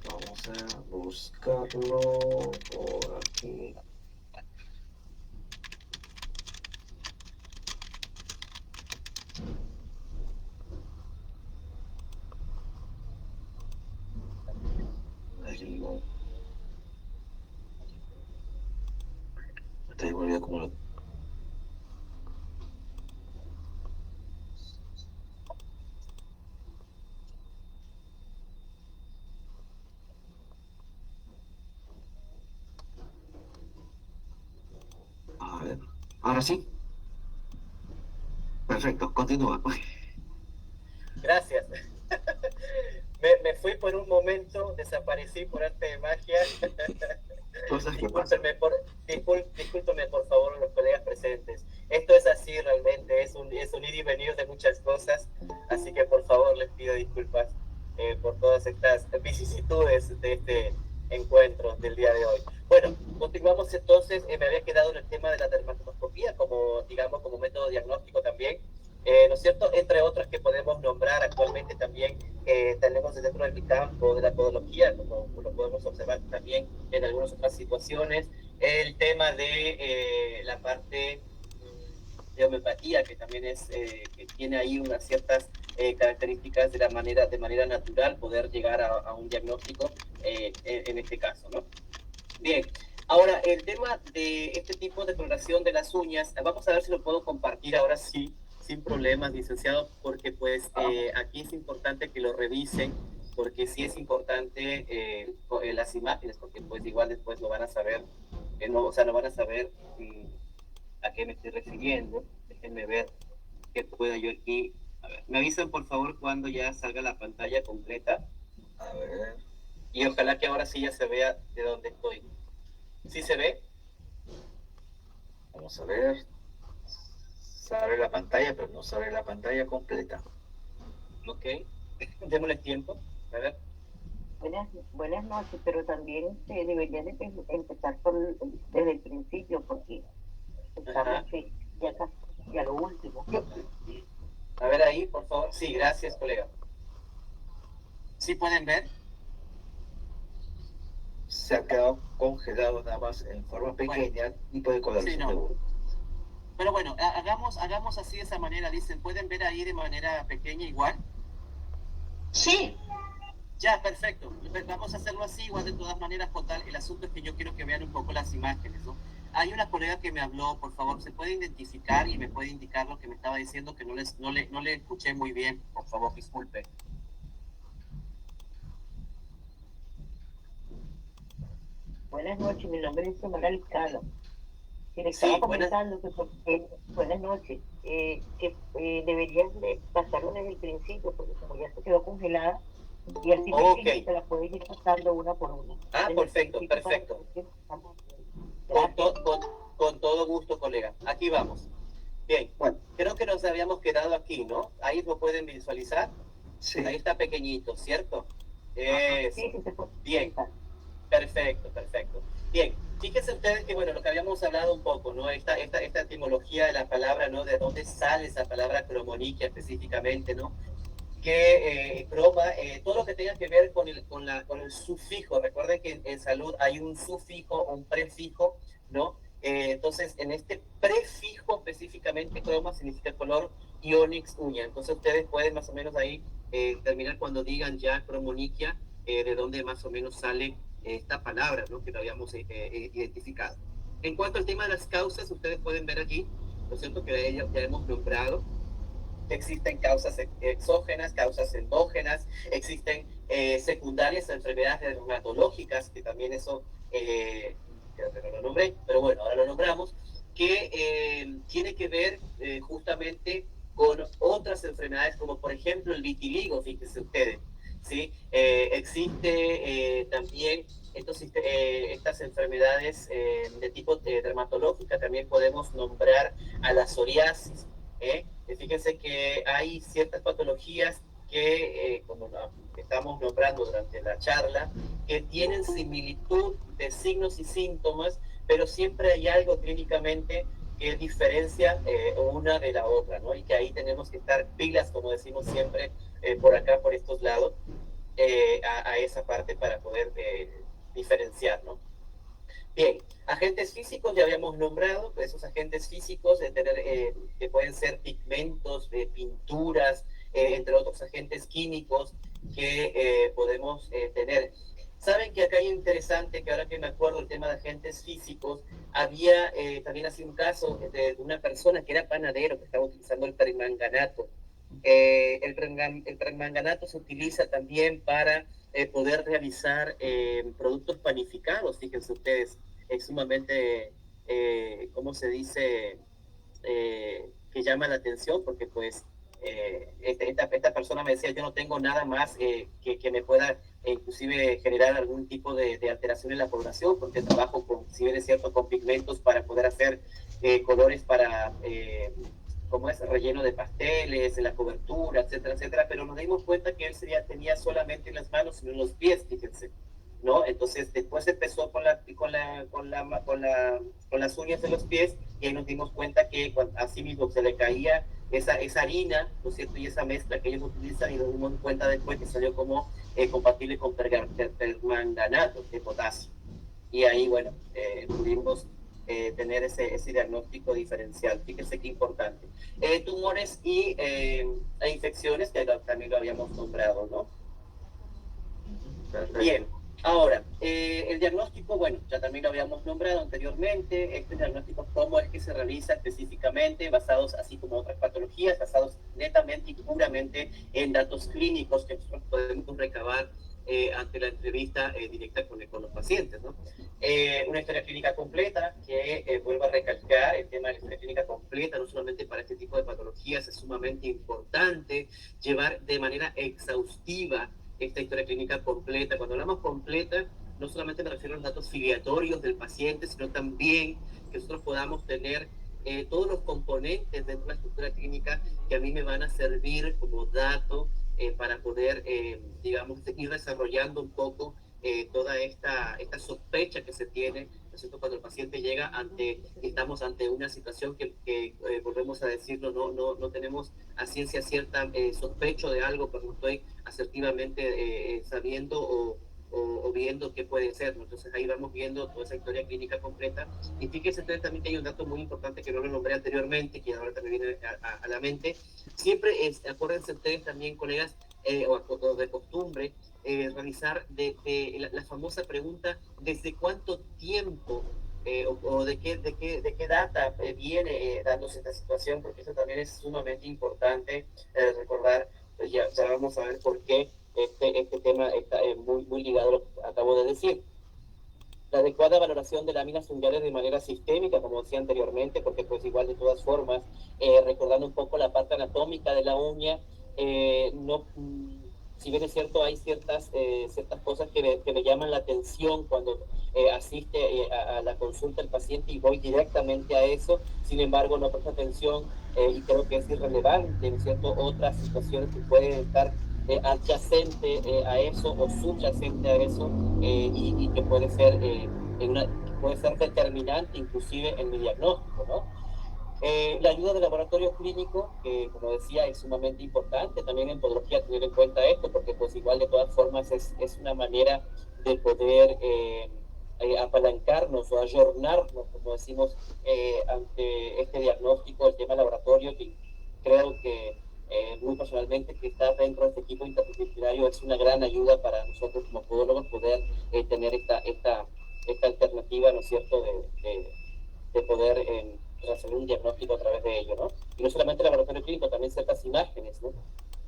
Vamos a buscarlo por aquí. Allí, te digo, como lo... Ahora sí, perfecto, continúa. Gracias. Me fui por un momento, desaparecí por arte de magia. Cosas que pasan. Discúlpenme por favor los colegas presentes. Esto es así realmente, es un ir y venir de muchas cosas, así que por favor les pido disculpas por todas estas vicisitudes de este encuentro del día de hoy. Bueno, continuamos entonces. Me había quedado en el tema de la dermatoscopía como, digamos, como método diagnóstico también. ¿No es cierto? Entre otras que podemos nombrar actualmente también, tenemos dentro del campo de la podología, como lo podemos observar también en algunas otras situaciones, el tema de la parte de homeopatía, que también es, que tiene ahí unas ciertas características de manera natural poder llegar a un diagnóstico en este caso, ¿no? Bien, ahora el tema de este tipo de coloración de las uñas, vamos a ver si lo puedo compartir ahora sí, sin problemas, licenciado, porque pues aquí es importante que lo revisen, porque sí es importante las imágenes, porque pues igual después lo van a saber, no, o sea, no van a saber a qué me estoy refiriendo. Déjenme ver qué puedo yo aquí. A ver, me avisan por favor cuando ya salga la pantalla completa. A ver, Y ojalá que ahora sí ya se vea de dónde estoy. ¿Sí se ve? vamos a ver. Se abre la pantalla, pero no se abre la pantalla completa. Ok. Démosle tiempo. A ver. Buenas noches, pero también se debería de empezar desde el principio, porque estamos Ajá. ya casi a lo último. A ver ahí, por favor. Sí, gracias, colega. ¿Sí pueden ver? Se ha quedado congelado nada más en forma pequeña, tipo de coloración Sí, no. de voz. Pero bueno, hagamos así de esa manera. Dicen, ¿pueden ver ahí de manera pequeña igual? Sí. Ya, perfecto. Vamos a hacerlo así, igual de todas maneras, total. El asunto es que yo quiero que vean un poco las imágenes, ¿no? Hay una colega que me habló, por favor, ¿se puede identificar y me puede indicar lo que me estaba diciendo, que no le escuché muy bien? Por favor, disculpe. Buenas noches, mi nombre es Xiomara Liscano. Y le estaba Sí, buenas. comentando buenas noches, que deberías de pasarlo desde el principio, porque como ya se quedó congelada, y así Ok. te la puedes ir pasando una por una. Ah, Desde el perfecto, principio para perfecto. que estamos bien. Con, Gracias. to, con, con todo gusto, colega. Aquí vamos. Bien, Bueno, creo que nos habíamos quedado aquí, ¿no? Ahí lo pueden visualizar. sí. Ahí está pequeñito, ¿cierto? Ajá. Sí, Eso. sí se puede Bien, comentar. perfecto, perfecto. Bien, fíjense ustedes que, bueno, lo que habíamos hablado un poco, ¿no? Esta etimología de la palabra, ¿no? De dónde sale esa palabra cromoniquia específicamente, ¿no? Que croma, todo lo que tenga que ver con el sufijo. Recuerden que en salud hay un sufijo o un prefijo, ¿no? Entonces, en este prefijo específicamente, croma significa color y onix uña. Entonces, ustedes pueden más o menos ahí terminar cuando digan ya cromoniquia, de dónde más o menos sale esta palabra, ¿no? Que lo habíamos identificado. En cuanto al tema de las causas, ustedes pueden ver allí, ¿no es cierto? Que ya hemos nombrado. Existen causas exógenas, causas endógenas, existen secundarias enfermedades dermatológicas, que también eso, creo que no lo nombré, pero bueno, ahora lo nombramos, que tiene que ver justamente con otras enfermedades, como por ejemplo el vitiligo, fíjense ustedes, ¿sí? Existe también estas enfermedades de tipo dermatológica, también podemos nombrar a la psoriasis, ¿eh? Fíjense que hay ciertas patologías que, como estamos nombrando durante la charla, que tienen similitud de signos y síntomas, pero siempre hay algo clínicamente que diferencia una de la otra, ¿no? Y que ahí tenemos que estar pilas, como decimos siempre, por acá, por estos lados, a esa parte para poder diferenciar, ¿no? Bien, agentes físicos ya habíamos nombrado, pues esos agentes físicos que pueden ser pigmentos, pinturas, entre otros agentes químicos que podemos tener. Saben que acá hay interesante, que ahora que me acuerdo el tema de agentes físicos, había también así un caso de una persona que era panadero, que estaba utilizando el permanganato. El permanganato se utiliza también para poder realizar productos panificados, fíjense ustedes, es sumamente, ¿cómo se dice? que llama la atención, porque pues esta persona me decía, yo no tengo nada más que me pueda inclusive generar algún tipo de alteración en la población, porque trabajo con, si bien es cierto, con pigmentos para poder hacer colores para, como es, relleno de pasteles, en la cobertura, etcétera, etcétera, pero nos dimos cuenta que él tenía solamente en las manos, sino en los pies, fíjense. ¿No? Entonces después empezó con las uñas de los pies, y ahí nos dimos cuenta que así mismo se le caía esa harina, ¿no es cierto? Y esa mezcla que ellos utilizan, y nos dimos cuenta después que salió como compatible con permanganato de potasio. Y ahí, bueno, pudimos tener ese diagnóstico diferencial. Fíjense qué importante. Tumores y infecciones, que también lo habíamos nombrado, ¿no? Bien. Ahora, el diagnóstico, bueno, ya también lo habíamos nombrado anteriormente. Este diagnóstico, ¿cómo es que se realiza específicamente? Basados, así como otras patologías, basados netamente y puramente en datos clínicos que nosotros podemos recabar ante la entrevista directa con los pacientes, ¿no? Una historia clínica completa, que vuelvo a recalcar, el tema de la historia clínica completa, no solamente para este tipo de patologías, es sumamente importante llevar de manera exhaustiva esta historia clínica completa. Cuando hablamos completa, no solamente me refiero a los datos filiatorios del paciente, sino también que nosotros podamos tener todos los componentes dentro de la estructura clínica que a mí me van a servir como dato para poder, digamos, ir desarrollando un poco toda esta sospecha que se tiene, ¿no es cierto? Cuando el paciente llega estamos ante una situación que volvemos a decirlo, no tenemos a ciencia cierta sospecho de algo, pero no estoy asertivamente sabiendo o viendo qué puede ser, ¿no? Entonces ahí vamos viendo toda esa historia clínica completa. Y fíjense ustedes también que hay un dato muy importante que no lo nombré anteriormente, que ahora también viene a la mente. Siempre acuérdense ustedes también, colegas, o de costumbre, realizar la famosa pregunta: ¿desde cuánto tiempo o de qué data viene dándose esta situación? Porque eso también es sumamente importante recordar. Pues ya vamos a ver por qué este tema está muy ligado a lo que acabo de decir. La adecuada valoración de láminas unguiales de manera sistémica, como decía anteriormente, porque pues igual de todas formas, recordando un poco la parte anatómica de la uña, si bien es cierto, hay ciertas cosas que me llaman la atención cuando asiste a la consulta el paciente, y voy directamente a eso. Sin embargo, no presta atención y creo que es irrelevante, ¿no es cierto?, otras situaciones que pueden estar adyacente a eso o subyacente a eso, y que puede ser determinante inclusive en mi diagnóstico, ¿no? La ayuda del laboratorio clínico, que como decía es sumamente importante también en podología tener en cuenta esto, porque pues igual de todas formas es una manera de poder apalancarnos o ayornarnos, como decimos, ante este diagnóstico, el tema laboratorio, que creo que muy personalmente, que está dentro de este equipo interdisciplinario, es una gran ayuda para nosotros como podólogos poder tener esta alternativa, ¿no es cierto?, de poder hacer un diagnóstico a través de ello, ¿no? Y no solamente el laboratorio clínico, también ciertas imágenes, ¿no?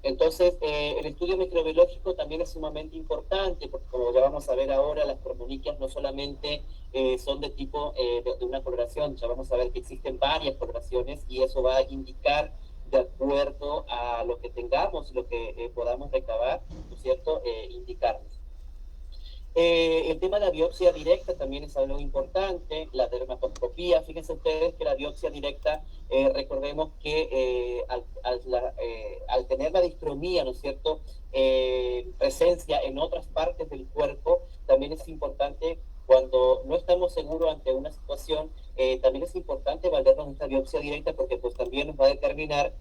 Entonces, el estudio microbiológico también es sumamente importante, porque como ya vamos a ver ahora, las cromoníquias no solamente son de tipo de una coloración, ya vamos a ver que existen varias coloraciones, y eso va a indicar, de acuerdo a lo que tengamos, lo que podamos recabar, ¿no es cierto?, indicarnos. El tema de la biopsia directa también es algo importante, la dermatoscopía. Fíjense ustedes que la biopsia directa, recordemos que al tener la distromía, ¿no es cierto?, presencia en otras partes del cuerpo, también es importante, cuando no estamos seguros ante una situación, también es importante valernos de esta biopsia directa, porque pues también nos va a determinar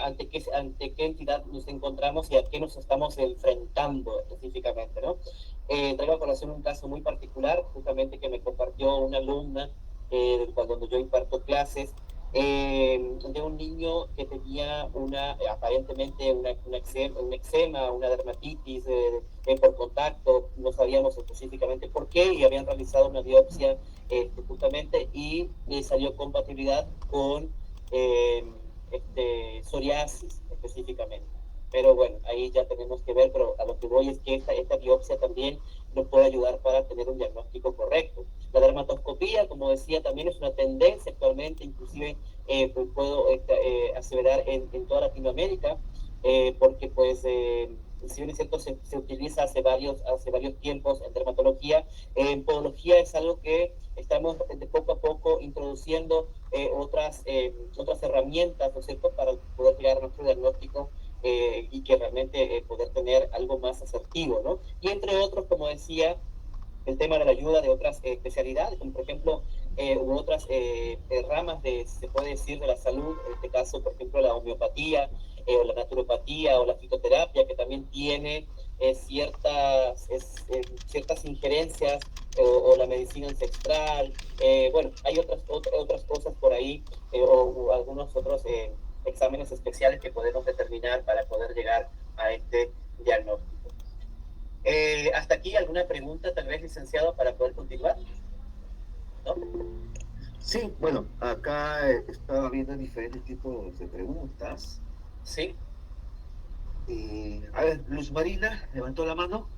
ante qué entidad nos encontramos y a qué nos estamos enfrentando específicamente, ¿no? Traigo a colación un caso muy particular, justamente que me compartió una alumna cuando yo imparto clases, de un niño que tenía aparentemente un eczema, una dermatitis por contacto. No sabíamos específicamente por qué, y habían realizado una biopsia justamente, y salió compatibilidad con psoriasis específicamente. Pero bueno, ahí ya tenemos que ver, pero a lo que voy es que esta biopsia también nos puede ayudar para tener un diagnóstico correcto. La dermatoscopía, como decía, también es una tendencia actualmente, inclusive puedo aseverar en toda Latinoamérica, porque pues si bien es cierto se utiliza hace varios tiempos en dermatología, en podología es algo que estamos de poco a poco introduciendo otras herramientas, ¿no es cierto?, para poder llegar a nuestro diagnóstico y que realmente poder tener algo más asertivo, ¿no? Y entre otros, como decía, el tema de la ayuda de otras especialidades, como por ejemplo, u otras ramas se puede decir, de la salud, en este caso, por ejemplo, la homeopatía, o la naturopatía, o la fitoterapia, que también tiene ciertas injerencias, o la medicina ancestral. Bueno, hay otras cosas por ahí, o algunos otros exámenes especiales que podemos determinar para poder llegar a este diagnóstico. Hasta aquí, ¿alguna pregunta, tal vez, licenciado, para poder continuar? ¿No? Sí, bueno, acá estaba viendo diferentes tipos de preguntas. Sí. A ver, Luz Marina levantó la mano.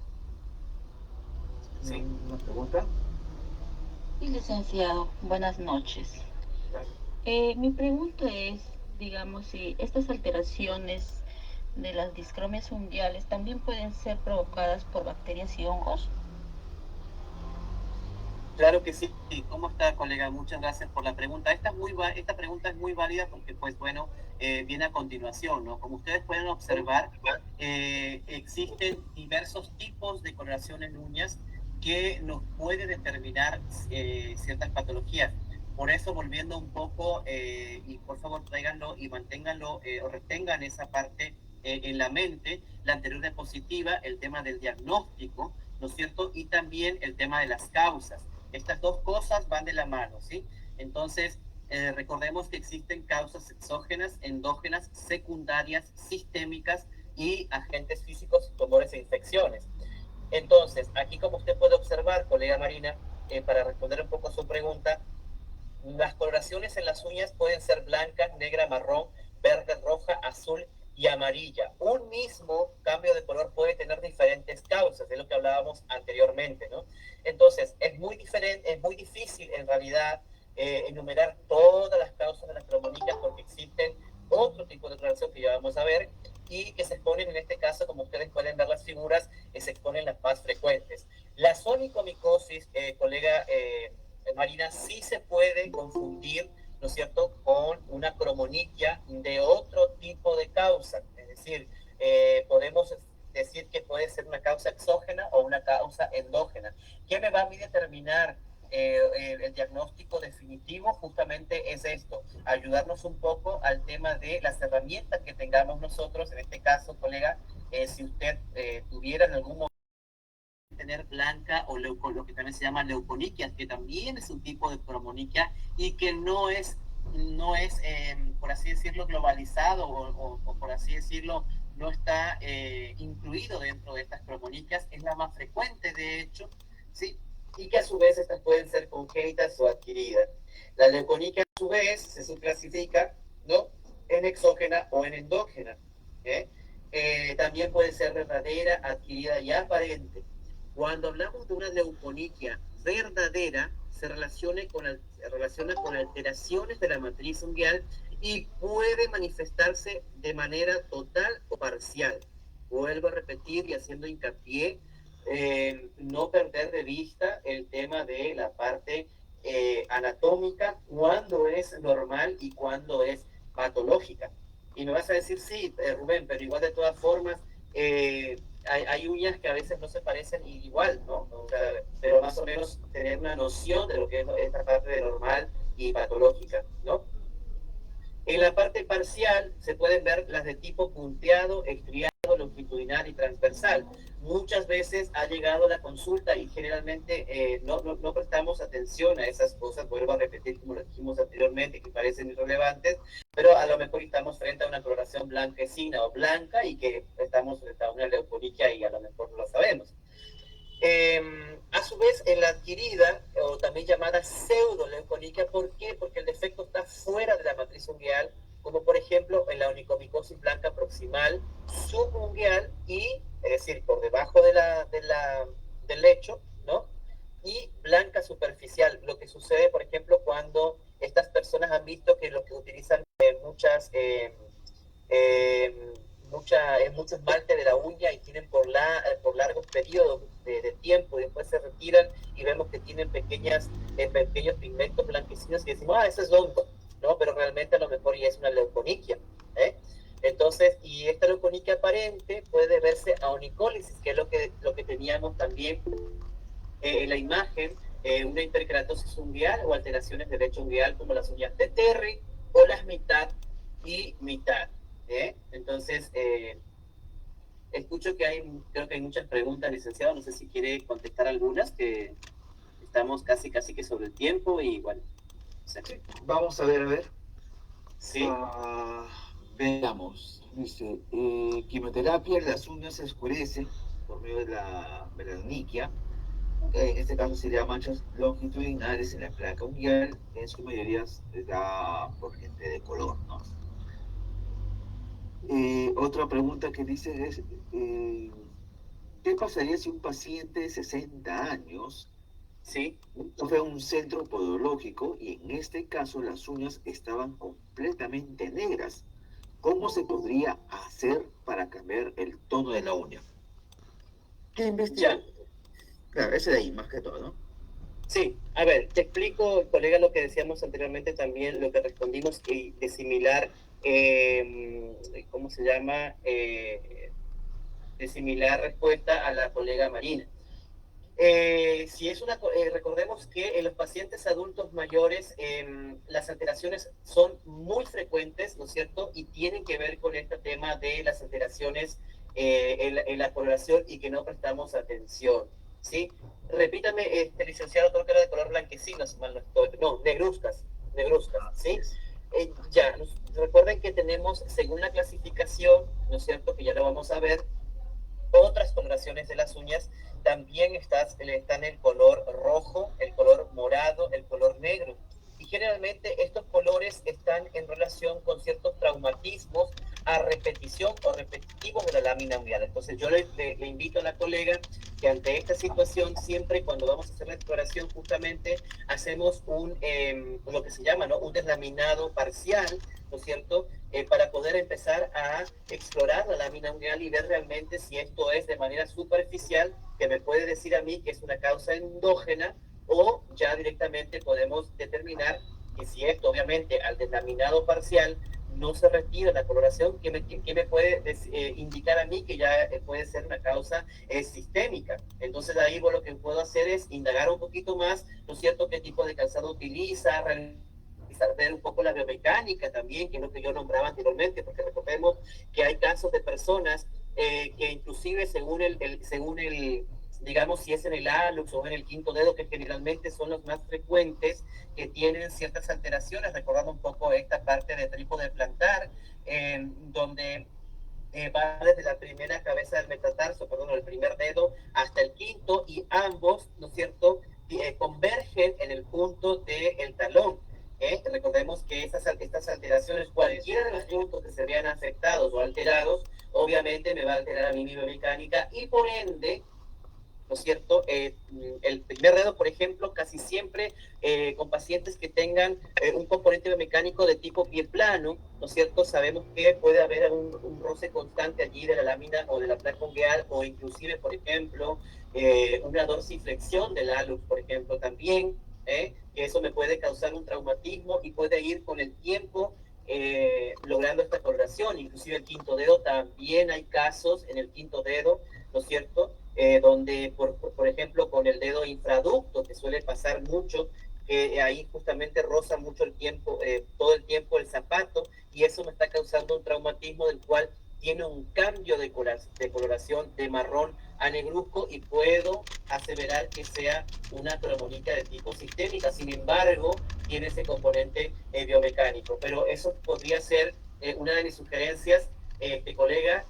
Sí. Una pregunta. Sí, licenciado, buenas noches. Mi pregunta es, digamos, si estas alteraciones de las discromias fungiales también pueden ser provocadas por bacterias y hongos. Claro que sí. ¿Cómo está, colega? Muchas gracias por la pregunta. Esta pregunta es muy válida porque, pues bueno, viene a continuación, ¿no? Como ustedes pueden observar, existen diversos tipos de coloración en uñas que nos puede determinar ciertas patologías. Por eso, volviendo un poco, y por favor tráiganlo y manténganlo o retengan esa parte en la mente, la anterior diapositiva, el tema del diagnóstico, ¿no es cierto? Y también el tema de las causas. Estas dos cosas van de la mano, ¿sí? Entonces, recordemos que existen causas exógenas, endógenas, secundarias, sistémicas y agentes físicos, tumores e infecciones. Entonces, aquí, como usted puede observar, colega Marina, para responder un poco a su pregunta, las coloraciones en las uñas pueden ser blanca, negra, marrón, verde, roja, azul y amarilla. Un mismo cambio de color puede tener diferentes causas, de lo que hablábamos anteriormente, ¿no? Entonces, es muy difícil en realidad enumerar todas las causas de las cromonías, porque existen otro tipo de coloración que ya vamos a ver y que se exponen en este caso, como ustedes pueden ver las figuras, se exponen las más frecuentes. La sonicomicosis, colega Marina, sí se puede confundir, ¿no es cierto?, con una cromoniquia de otro tipo de causa. Es decir, podemos decir que puede ser una causa exógena o una causa endógena. ¿Qué me va a mí determinar el diagnóstico definitivo? Justamente es esto, ayudarnos un poco al tema de las herramientas que tengamos nosotros, en este caso, colega, si usted tuviera en algún momento tener blanca o lo que también se llama leuconiquia, que también es un tipo de cromoniquia y que no es por así decirlo, globalizado o por así decirlo, no está incluido dentro de estas cromoniquias, es la más frecuente, de hecho, ¿sí? Y que a su vez estas pueden ser congénitas o adquiridas. La leuconiquia, a su vez, se subclasifica, ¿no?, en exógena o en endógena. También puede ser verdadera, adquirida y aparente. Cuando hablamos de una leuconiquia verdadera, se relaciona con alteraciones de la matriz unguial y puede manifestarse de manera total o parcial. Vuelvo a repetir y haciendo hincapié, no perder de vista el tema de la parte anatómica, cuándo es normal y cuándo es patológica. Y me vas a decir, sí, Rubén, pero igual de todas formas, hay uñas que a veces no se parecen igual, ¿no? O sea, pero más o menos tener una noción de lo que es esta parte de normal y patológica, ¿no? En la parte parcial se pueden ver las de tipo punteado, estriado, longitudinal y transversal. Muchas veces ha llegado la consulta y generalmente no prestamos atención a esas cosas. Vuelvo a repetir, como lo dijimos anteriormente, que parecen irrelevantes, pero a lo mejor estamos frente a una coloración blanquecina o blanca y que estamos frente a una leuconiquia y a lo mejor no lo sabemos. A su vez, en la adquirida, o también llamada pseudoleuconiquia, ¿por qué? Porque el defecto está fuera de la matriz unguial, como por ejemplo en la onicomicosis blanca proximal, subunguial y, es decir, por debajo del lecho, ¿no?, y blanca superficial. Lo que sucede, por ejemplo, cuando estas personas han visto que los que utilizan mucho esmalte de la uña y tienen por largos periodos de tiempo y después se retiran y vemos que tienen pequeños pigmentos blanquecinos y decimos, eso es hongo, ¿no? Pero realmente a lo mejor ya es una leuconiquia, ¿eh? Entonces, y esta leuconiquia aparente puede verse a onicólisis, que es lo que teníamos también en la imagen, una hiperkeratosis ungueal o alteraciones del lecho ungueal como las uñas de Terry o las mitad y mitad. Entonces, escucho que creo que hay muchas preguntas, licenciado, no sé si quiere contestar algunas, que estamos casi que sobre el tiempo y bueno. Sí, vamos a ver. Sí. Veamos. Dice, quimioterapia, las uñas se oscurecen por medio de la melaniniquia. En este caso sería manchas longitudinales en la placa ungueal, en su mayoría se da por gente de color, ¿no? Otra pregunta que dice es, ¿qué pasaría si un paciente de 60 años Sí. fue a un centro podológico y en este caso las uñas estaban completamente negras? ¿Cómo se podría hacer para cambiar el tono de la uña? ¿Qué investiga? Claro, ese de ahí, más que todo, ¿no? Sí, a ver, te explico, colega, lo que decíamos anteriormente también, lo que respondimos y de similar, ¿cómo se llama? De similar respuesta a la colega Marina. Recordemos que en los pacientes adultos mayores las alteraciones son muy frecuentes, ¿no es cierto? Y tienen que ver con este tema de las alteraciones en la coloración y que no prestamos atención, ¿sí? Repítame, licenciado, creo que era de color blanquecino, si mal no estoy. No, negruzcas, ¿sí? Recuerden que tenemos, según la clasificación, ¿no es cierto?, que ya lo vamos a ver, otras coloraciones de las uñas también están el color rojo, el color morado, el color negro. Y generalmente estos colores están en relación con ciertos traumatismos a repetición o repetitivos de la lámina ungueal. Entonces yo le invito a la colega que ante esta situación, siempre cuando vamos a hacer la exploración, justamente hacemos lo que se llama, ¿no?, un deslaminado parcial, ¿no es cierto?, para poder empezar a explorar la lámina ungueal y ver realmente si esto es de manera superficial, que me puede decir a mí que es una causa endógena, o ya directamente podemos determinar que si esto, obviamente, al deslaminado parcial no se retira la coloración, ¿qué me puede indicar a mí que ya puede ser una causa sistémica? Entonces ahí lo que puedo hacer es indagar un poquito más, ¿no es cierto?, qué tipo de calzado utiliza, ver un poco la biomecánica también, que es lo que yo nombraba anteriormente, porque recordemos que hay casos de personas que inclusive según digamos, si es en el hallux o en el quinto dedo, que generalmente son los más frecuentes, que tienen ciertas alteraciones, recordando un poco esta parte de trípode plantar, donde va desde la primera cabeza del metatarso, el primer dedo, hasta el quinto, y ambos, ¿no es cierto?, convergen en el punto del talón. Recordemos que estas alteraciones, cualquiera de los puntos que se vean afectados o alterados, obviamente me va a alterar a mí mi biomecánica y por ende, ¿no es cierto? El primer dedo, por ejemplo, casi siempre con pacientes que tengan un componente biomecánico de tipo pie plano, ¿no es cierto? Sabemos que puede haber un roce constante allí de la lámina o de la placa ungueal, o inclusive, por ejemplo, una dorsiflexión del hallux, por ejemplo, también, que eso me puede causar un traumatismo y puede ir con el tiempo logrando esta coloración. Inclusive el quinto dedo, también hay casos en el quinto dedo, ¿no es cierto?, donde, por ejemplo, con el dedo infraducto, que suele pasar mucho, que ahí justamente roza mucho todo el tiempo el zapato, y eso me está causando un traumatismo del cual tiene un cambio de coloración de marrón a negruzco, y puedo aseverar que sea una traumonita de tipo sistémica. Sin embargo, tiene ese componente biomecánico. Pero eso podría ser una de mis sugerencias, colega,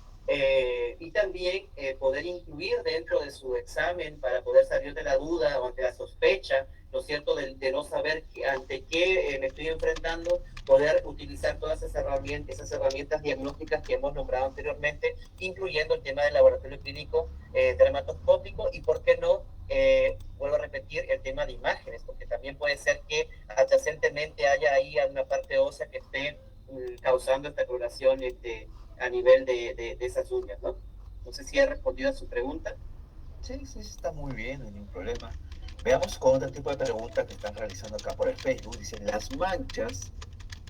y también poder incluir dentro de su examen, para poder salir de la duda o ante la sospecha, ¿no es cierto?, de no saber ante qué me estoy enfrentando, poder utilizar todas esas herramientas diagnósticas que hemos nombrado anteriormente, incluyendo el tema del laboratorio clínico dermatoscópico y, ¿por qué no?, vuelvo a repetir, el tema de imágenes, porque también puede ser que adyacentemente haya ahí una parte ósea que esté causando esta coloración a nivel de esas uñas, ¿no? No sé si he respondido a su pregunta. Sí, sí, está muy bien, no hay ningún problema. Veamos con otro tipo de preguntas que están realizando acá por el Facebook. Dicen, ¿las manchas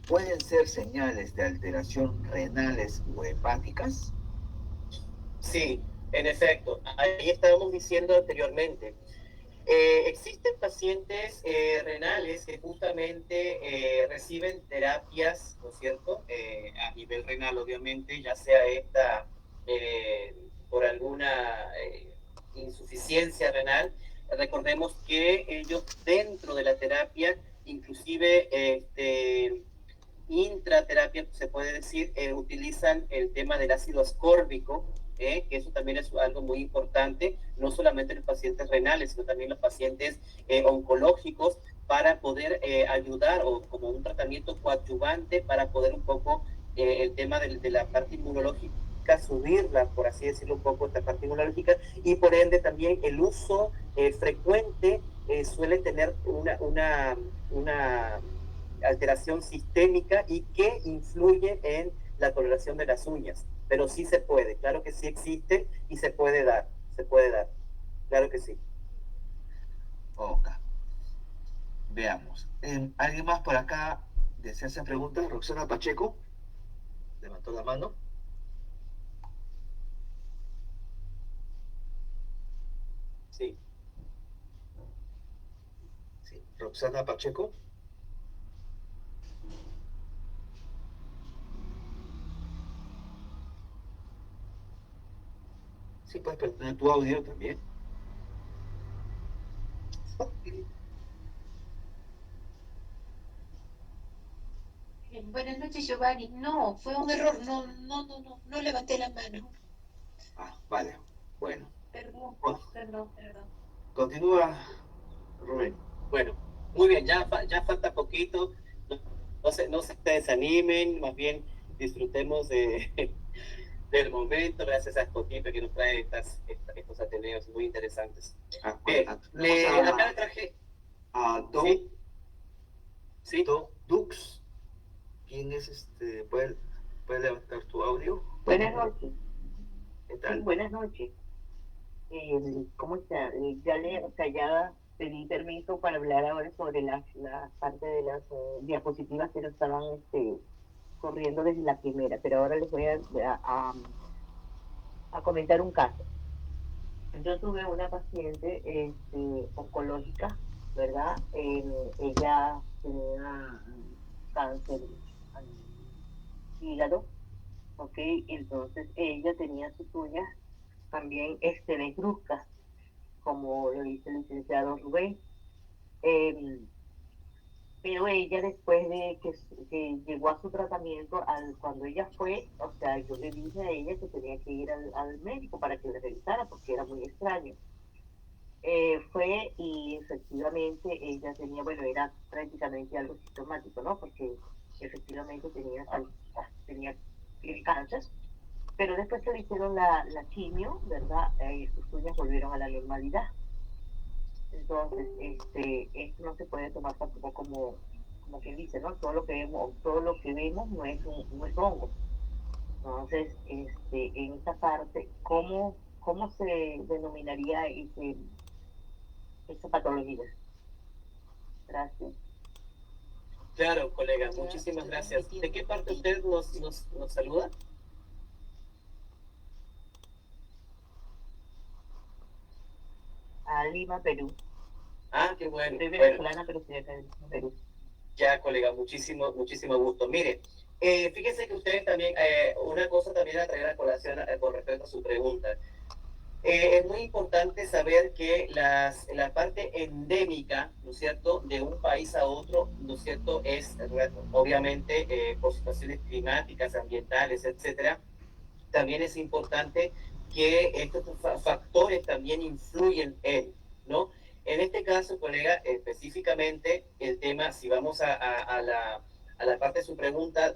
pueden ser señales de alteración renales o hepáticas? Sí, en efecto, ahí estábamos diciendo anteriormente. Existen pacientes renales que justamente reciben terapias, ¿no es cierto? A nivel renal, obviamente, ya sea esta por alguna insuficiencia renal. Recordemos que ellos dentro de la terapia, inclusive intraterapia, se puede decir, utilizan el tema del ácido ascórbico, que eso también es algo muy importante, no solamente los pacientes renales, sino también los pacientes oncológicos, para poder ayudar o como un tratamiento coadyuvante para poder un poco el tema de la parte inmunológica, subirla, por así decirlo, un poco esta parte inmunológica, y por ende también el uso frecuente suele tener una alteración sistémica y que influye en la coloración de las uñas. Pero sí se puede, claro que sí existe y se puede dar, claro que sí. Ok, veamos. ¿Alguien más por acá desea hacer preguntas? Roxana Pacheco levantó la mano. Sí. Sí, Roxana Pacheco. Sí, puedes prender tu audio también. Buenas noches, Giovanni. No, fue un error. No levanté la mano. Ah, vale. Bueno. Perdón, perdón. Continúa, Rubén. Bueno, muy bien, ya falta poquito. No se desanimen, más bien disfrutemos del momento, gracias a Spotify que nos trae estos ateneos muy interesantes. Bien, acá le traje a ¿sí? ¿Sí? Dux. ¿Quién es ¿Puede levantar tu audio? Buenas noches. ¿Qué tal? Sí, buenas noches. ¿Cómo está? O sea, ya pedí permiso para hablar ahora sobre la parte de las diapositivas que nos estaban corriendo desde la primera, pero ahora les voy a comentar un caso. Yo tuve una paciente oncológica, ¿verdad? Ella tenía cáncer al hígado, ¿ok? Entonces ella tenía sus uñas también negruzcas, como lo dice el licenciado Rubén. Pero ella después de que llegó a su tratamiento, cuando ella fue, o sea, yo le dije a ella que tenía que ir al médico para que le revisara porque era muy extraño. Fue y efectivamente ella tenía, bueno, era prácticamente algo sintomático, ¿no? Porque efectivamente tenía cáncer, pero después que le hicieron la quimio, ¿verdad? Sus uñas volvieron a la normalidad. Entonces, esto no se puede tomar tampoco como quien dice, ¿no? Todo lo que vemos no es hongo. Entonces, en esta parte, ¿cómo se denominaría esa patología? Gracias. Claro, colega, muchísimas gracias. ¿De qué parte usted nos saluda? A Lima, Perú. Ah, qué bueno. Soy venezolana, pero estoy acá en Perú. Ya, colega, muchísimo gusto. Mire, fíjese que ustedes también, una cosa también a traer a colación con respecto a su pregunta. Es muy importante saber que la parte endémica, ¿no es cierto?, de un país a otro, ¿no es cierto?, es obviamente por situaciones climáticas, ambientales, etcétera. También es importante que estos factores también influyen ¿no? En este caso, colega, específicamente el tema, si vamos a la parte de su pregunta,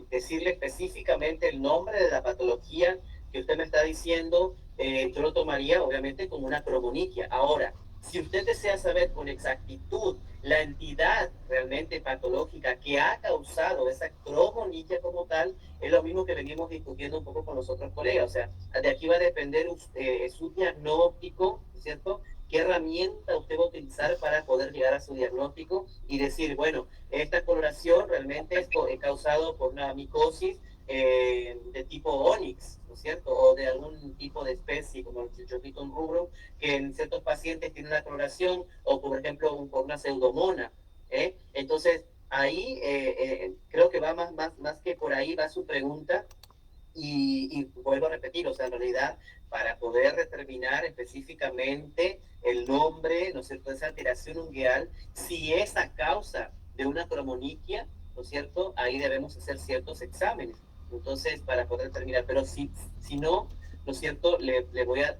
decirle específicamente el nombre de la patología que usted me está diciendo, yo lo tomaría obviamente como una cromoniquia. Ahora, Si usted desea saber con exactitud la entidad realmente patológica que ha causado esa cromoniquia como tal, es lo mismo que venimos discutiendo un poco con los otros colegas. O sea, de aquí va a depender su diagnóstico, ¿cierto? ¿Qué herramienta usted va a utilizar para poder llegar a su diagnóstico y decir, bueno, esta coloración realmente es causado por una micosis de tipo Onyx, ¿no es cierto? O de algún tipo de especie, como el Trichopiton rubrum, que en ciertos pacientes tiene una coloración, o por ejemplo, por una pseudomona. Entonces, ahí creo que va más que por ahí va su pregunta, y vuelvo a repetir, o sea, en realidad, para poder determinar específicamente el nombre, ¿no es cierto?, de esa alteración ungueal, si es a causa de una cromoniquia, ¿no es cierto?, ahí debemos hacer ciertos exámenes. Entonces, para poder determinar, pero si no, ¿no es cierto?, le voy a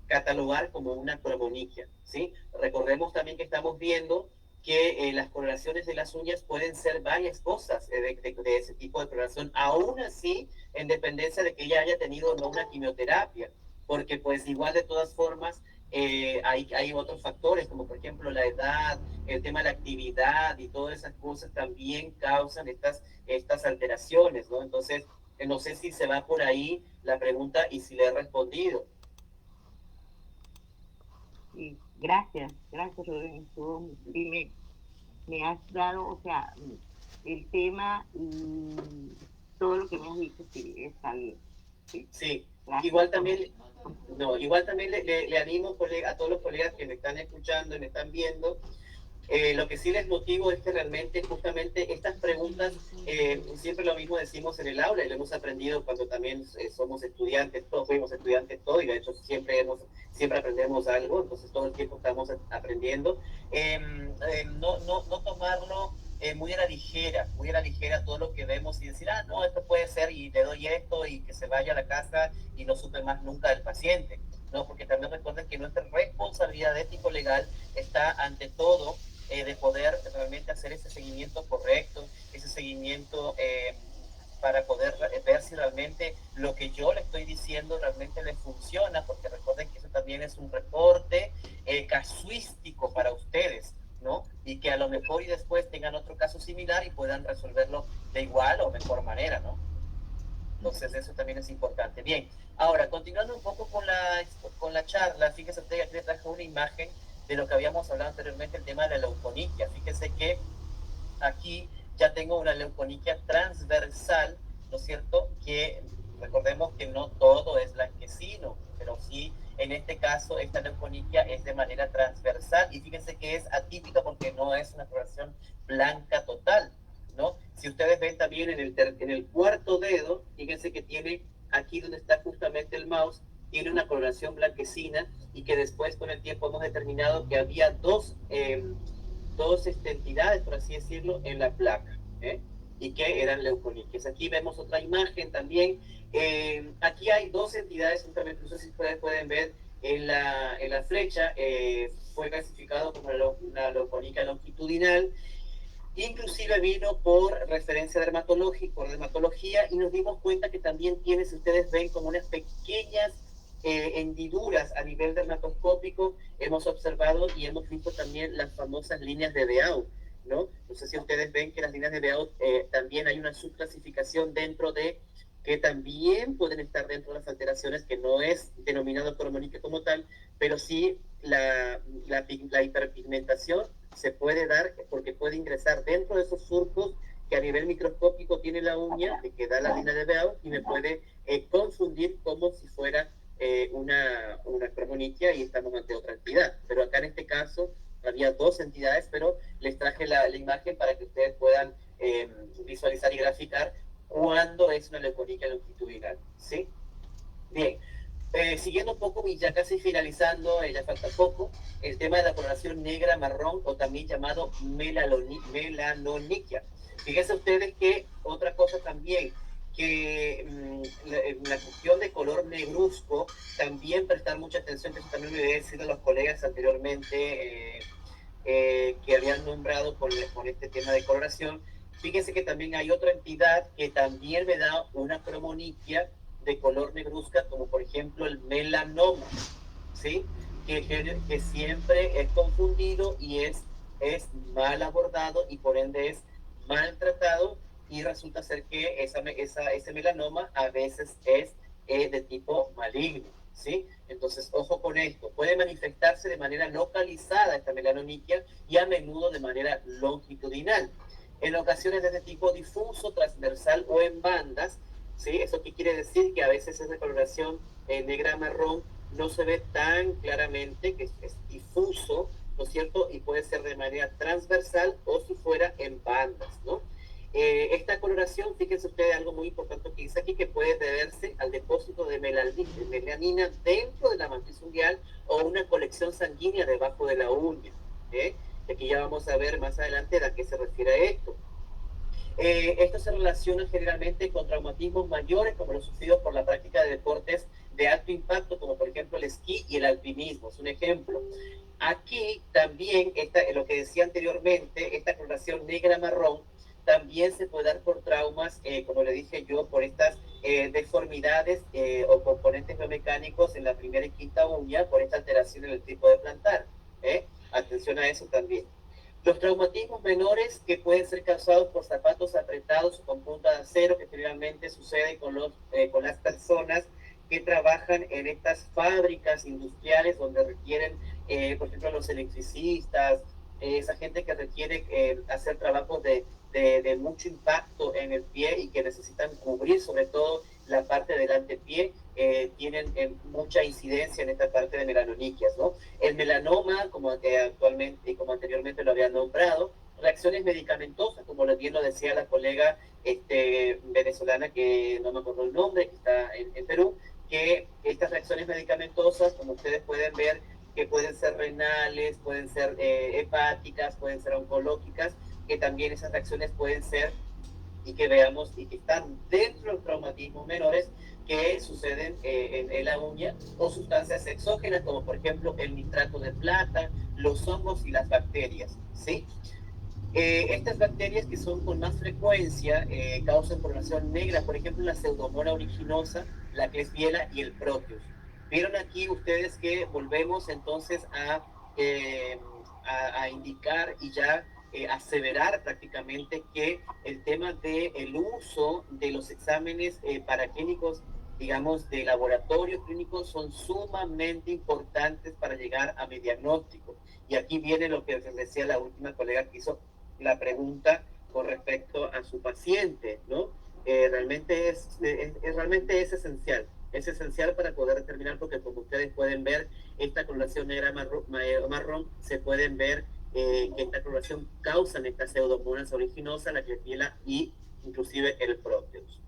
catalogar como una cromoniquia, ¿sí? Recordemos también que estamos viendo que las coloraciones de las uñas pueden ser varias cosas de ese tipo de coloración, aún así, en dependencia de que ella haya tenido no una quimioterapia, porque pues igual de todas formas hay otros factores, como por ejemplo la edad, el tema de la actividad y todas esas cosas también causan estas alteraciones, ¿no? Entonces, no sé si se va por ahí la pregunta y si le he respondido. Sí, gracias, Rubén. Tú me has dado, o sea, el tema y todo lo que me has dicho, sí, está bien. Sí, Sí, gracias. igual también, no, igual también le animo a todos los colegas que me están escuchando y me están viendo. Lo que sí les motivo es que realmente justamente estas preguntas, siempre lo mismo decimos en el aula y lo hemos aprendido cuando también somos estudiantes, todos fuimos estudiantes, todos, y de hecho siempre aprendemos algo, entonces todo el tiempo estamos aprendiendo. No tomarlo muy muy a la ligera todo lo que vemos y decir, ah, no, esto puede ser y le doy esto y que se vaya a la casa y no supe más nunca del paciente, ¿no? Porque también recuerden que nuestra responsabilidad ético-legal está ante todo de poder realmente hacer ese seguimiento correcto, ese seguimiento para poder ver si realmente lo que yo le estoy diciendo realmente le funciona, porque recuerden que eso también es un reporte casuístico para ustedes, ¿no? Y que a lo mejor y después tengan otro caso similar y puedan resolverlo de igual o mejor manera, ¿no? Entonces eso también es importante. Bien, ahora continuando un poco con la charla, fíjese usted que aquí le traje una imagen de lo que habíamos hablado anteriormente, el tema de la leuconiquia. Fíjese que aquí ya tengo una leuconiquia transversal, ¿no es cierto? Que recordemos que no todo es blanquecino, pero sí, en este caso, esta leuconiquia es de manera transversal y fíjense que es atípica porque no es una coloración blanca total, ¿no? Si ustedes ven también en el cuarto dedo, fíjense que tiene aquí donde está justamente el mouse, tiene una coloración blanquecina y que después con el tiempo hemos determinado que había dos entidades, por así decirlo, en la placa, y que eran leuconiquias. Aquí vemos otra imagen también. Aquí hay dos entidades, justamente, no sé si ustedes pueden ver en la flecha, fue clasificado como una leuconiquia longitudinal. Inclusive vino por referencia por dermatología, y nos dimos cuenta que también tiene, si ustedes ven, como unas pequeñas hendiduras a nivel dermatoscópico. Hemos observado y hemos visto también las famosas líneas de Beaud, ¿no? No sé si ustedes ven que las líneas de Beaud también hay una subclasificación dentro de que también pueden estar dentro de las alteraciones, que no es denominado cromoniquia como tal, pero sí la hiperpigmentación se puede dar porque puede ingresar dentro de esos surcos que a nivel microscópico tiene la uña, que da la línea de Beaud, y me puede confundir como si fuera una cromoniquia y estamos ante otra entidad. Pero acá en este caso había dos entidades, pero les traje la imagen para que ustedes puedan visualizar y graficar cuándo es una leuconiquia longitudinal, ¿sí? Bien, siguiendo un poco y ya casi finalizando, ya falta poco, el tema de la coloración negra-marrón, o también llamado melanoniquia. Fíjense ustedes que otra cosa también, que la cuestión de color negruzco, también prestar mucha atención, que eso también me había decidido los colegas anteriormente que habían nombrado con este tema de coloración. Fíjense que también hay otra entidad que también me da una cromoniquia de color negruzca, como por ejemplo el melanoma, ¿sí? que siempre es confundido y es mal abordado y por ende es maltratado y resulta ser que ese melanoma a veces es de tipo maligno, ¿sí? Entonces, ojo con esto. Puede manifestarse de manera localizada esta melanoniquia y a menudo de manera longitudinal. En ocasiones de este tipo difuso, transversal o en bandas, ¿sí? ¿Eso qué quiere decir? Que a veces esa coloración negra marrón no se ve tan claramente, que es difuso, ¿no es cierto? Y puede ser de manera transversal o si fuera en bandas, ¿no? Esta coloración, fíjense ustedes algo muy importante que dice aquí, que puede deberse al depósito de melanina dentro de la matriz unguial o una colección sanguínea debajo de la uña. Y aquí ya vamos a ver más adelante a qué se refiere a esto. Esto se relaciona generalmente con traumatismos mayores, como los sufridos por la práctica de deportes de alto impacto, como por ejemplo el esquí y el alpinismo. Es un ejemplo. Aquí también, lo que decía anteriormente, esta coloración negra-marrón también se puede dar por traumas, como le dije yo, por estas deformidades o componentes biomecánicos en la primera y quinta uña, por esta alteración en el tipo de plantar. Atención a eso también. Los traumatismos menores que pueden ser causados por zapatos apretados o con punta de acero, que generalmente sucede con las personas que trabajan en estas fábricas industriales donde requieren, por ejemplo, los electricistas, esa gente que requiere hacer trabajos de mucho impacto en el pie y que necesitan cubrir sobre todo la parte del antepié, tienen mucha incidencia en esta parte de melanoniquias, ¿no? El melanoma, como actualmente y como anteriormente lo había nombrado, reacciones medicamentosas, como bien lo decía la colega venezolana, que no me acuerdo el nombre, que está en Perú, que estas reacciones medicamentosas, como ustedes pueden ver, que pueden ser renales, pueden ser hepáticas, pueden ser oncológicas, que también esas reacciones pueden ser y que veamos y que están dentro de los traumatismos menores que suceden en la uña, o sustancias exógenas como por ejemplo el nitrato de plata, los hongos y las bacterias, ¿sí? Estas bacterias que son con más frecuencia causan coloración negra, por ejemplo la Pseudomonas aeruginosa, la Klebsiella y el Proteus. Vieron aquí ustedes que volvemos entonces a indicar y ya aseverar prácticamente que el tema del uso de los exámenes paraclínicos, digamos, de laboratorio clínico, son sumamente importantes para llegar a mi diagnóstico. Y aquí viene lo que les decía la última colega que hizo la pregunta con respecto a su paciente, ¿no? Realmente es esencial para poder determinar, porque como ustedes pueden ver, esta coloración negra marrón se pueden ver que esta coloración causan estas Pseudomonas aeruginosa, la Klebsiella y inclusive el Proteus.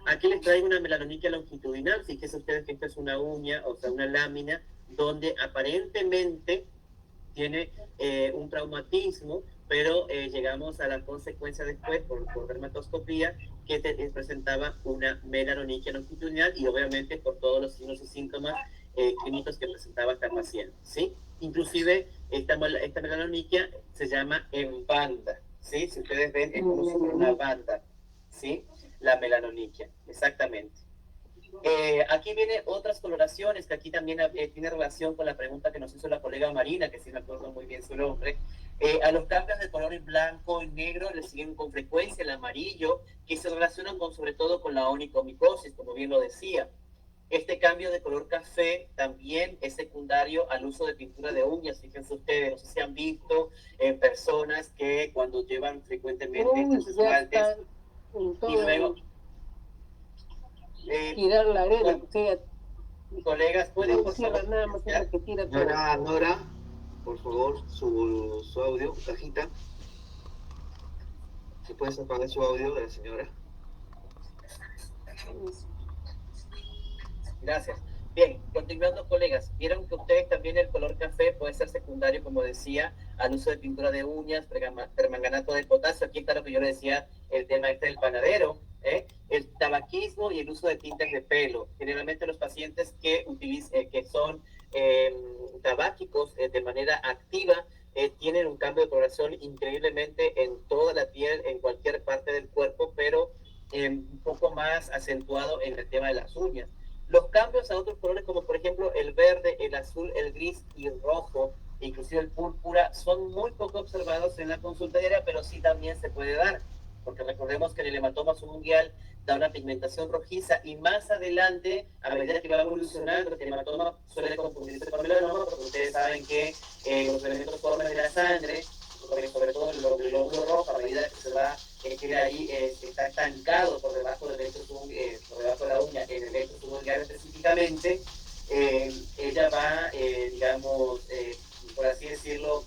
Aquí les traigo una melanoniquia longitudinal. Fíjense ustedes que esta es una uña, o sea, una lámina, donde aparentemente tiene un traumatismo, pero llegamos a la consecuencia después, por dermatoscopía, que presentaba una melanoniquia longitudinal y obviamente por todos los signos y síntomas clínicos que presentaba esta paciente, ¿sí? Inclusive esta melanoniquia se llama en banda, ¿sí? Si ustedes ven, es como sobre una banda, ¿sí? La melanoniquia, exactamente. Aquí vienen otras coloraciones que aquí también tiene relación con la pregunta que nos hizo la colega Marina, que sí me acuerdo muy bien su nombre. A los cambios de color en blanco y negro le siguen con frecuencia el amarillo, que se relacionan sobre todo con la onicomicosis, como bien lo decía. Este cambio de color café también es secundario al uso de pintura de uñas. Fíjense ustedes, no sé si han visto personas que cuando llevan frecuentemente estos esmaltes y luego tirar la arena, colegas, pueden por favor nada más es la que tira todo. Nora, por favor, su audio, cajita. ¿Se puede apagar su audio de la señora? Gracias. Bien, continuando, colegas, vieron que ustedes también el color café puede ser secundario, como decía, al uso de pintura de uñas, permanganato de potasio. Aquí está lo que yo le decía, el tema del panadero, el tabaquismo y el uso de tintes de pelo. Generalmente los pacientes que son tabáquicos de manera activa tienen un cambio de coloración increíblemente en toda la piel, en cualquier parte del cuerpo, pero un poco más acentuado en el tema de las uñas. Los cambios a otros colores, como por ejemplo el verde, el azul, el gris y rojo, inclusive el púrpura, son muy poco observados en la consulta diaria, pero sí también se puede dar, porque recordemos que el hematoma subungual da una pigmentación rojiza y más adelante, a medida que va evolucionando, el hematoma suele confundirse con melanoma, porque ustedes saben que los elementos formes de la sangre, sobre todo el glóbulo rojo, a medida que se va, queda ahí, está estancado por debajo del elektro por debajo de la uña, en el elektro subungual específicamente, ella va, digamos, por así decirlo,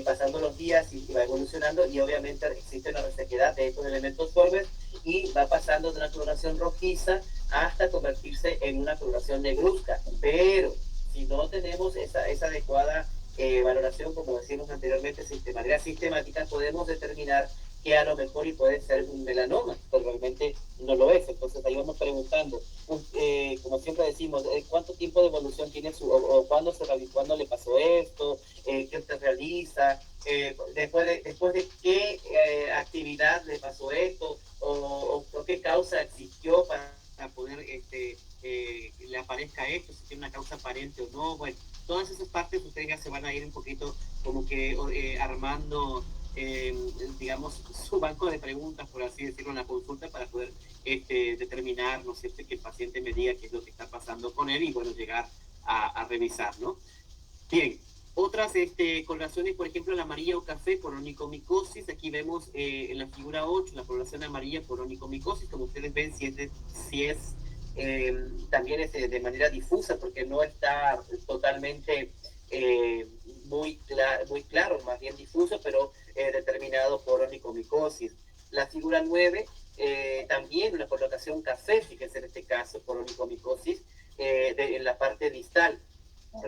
pasando los días y va evolucionando, y obviamente existe una resequedad de estos elementos formes y va pasando de una coloración rojiza hasta convertirse en una coloración negruzca. Pero si no tenemos esa adecuada valoración, como decimos anteriormente, de manera sistemática, podemos determinar que a lo mejor y puede ser un melanoma, pero realmente no lo es. Entonces ahí vamos preguntando, como siempre decimos, ¿cuánto tiempo de evolución tiene o cuándo le pasó esto? ¿Qué se realiza? Después de qué actividad le pasó esto, o qué causa existió para poder le aparezca esto, si tiene una causa aparente o no. Bueno, todas esas partes ustedes ya se van a ir un poquito como que armando, digamos, su banco de preguntas, por así decirlo, en la consulta, para poder determinar, ¿no es cierto?, que el paciente me diga qué es lo que está pasando con él y, bueno, llegar a revisar, ¿no? Bien, otras coloraciones, por ejemplo, la amarilla o café por onicomicosis. Aquí vemos en la figura 8 la coloración amarilla por onicomicosis. Como ustedes ven, también es de manera difusa, porque no está totalmente muy claro, más bien difuso, pero determinado por onicomicosis. La figura 9, también una coloración café, fíjense en este caso, por onicomicosis, en la parte distal.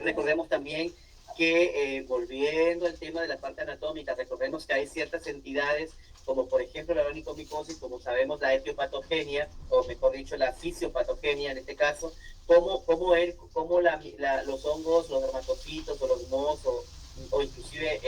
Recordemos también que, volviendo al tema de la parte anatómica, recordemos que hay ciertas entidades, como por ejemplo la onicomicosis, como sabemos la etiopatogenia, o mejor dicho la fisiopatogenia en este caso, como los hongos, los dermatofitos o los mohos, o inclusive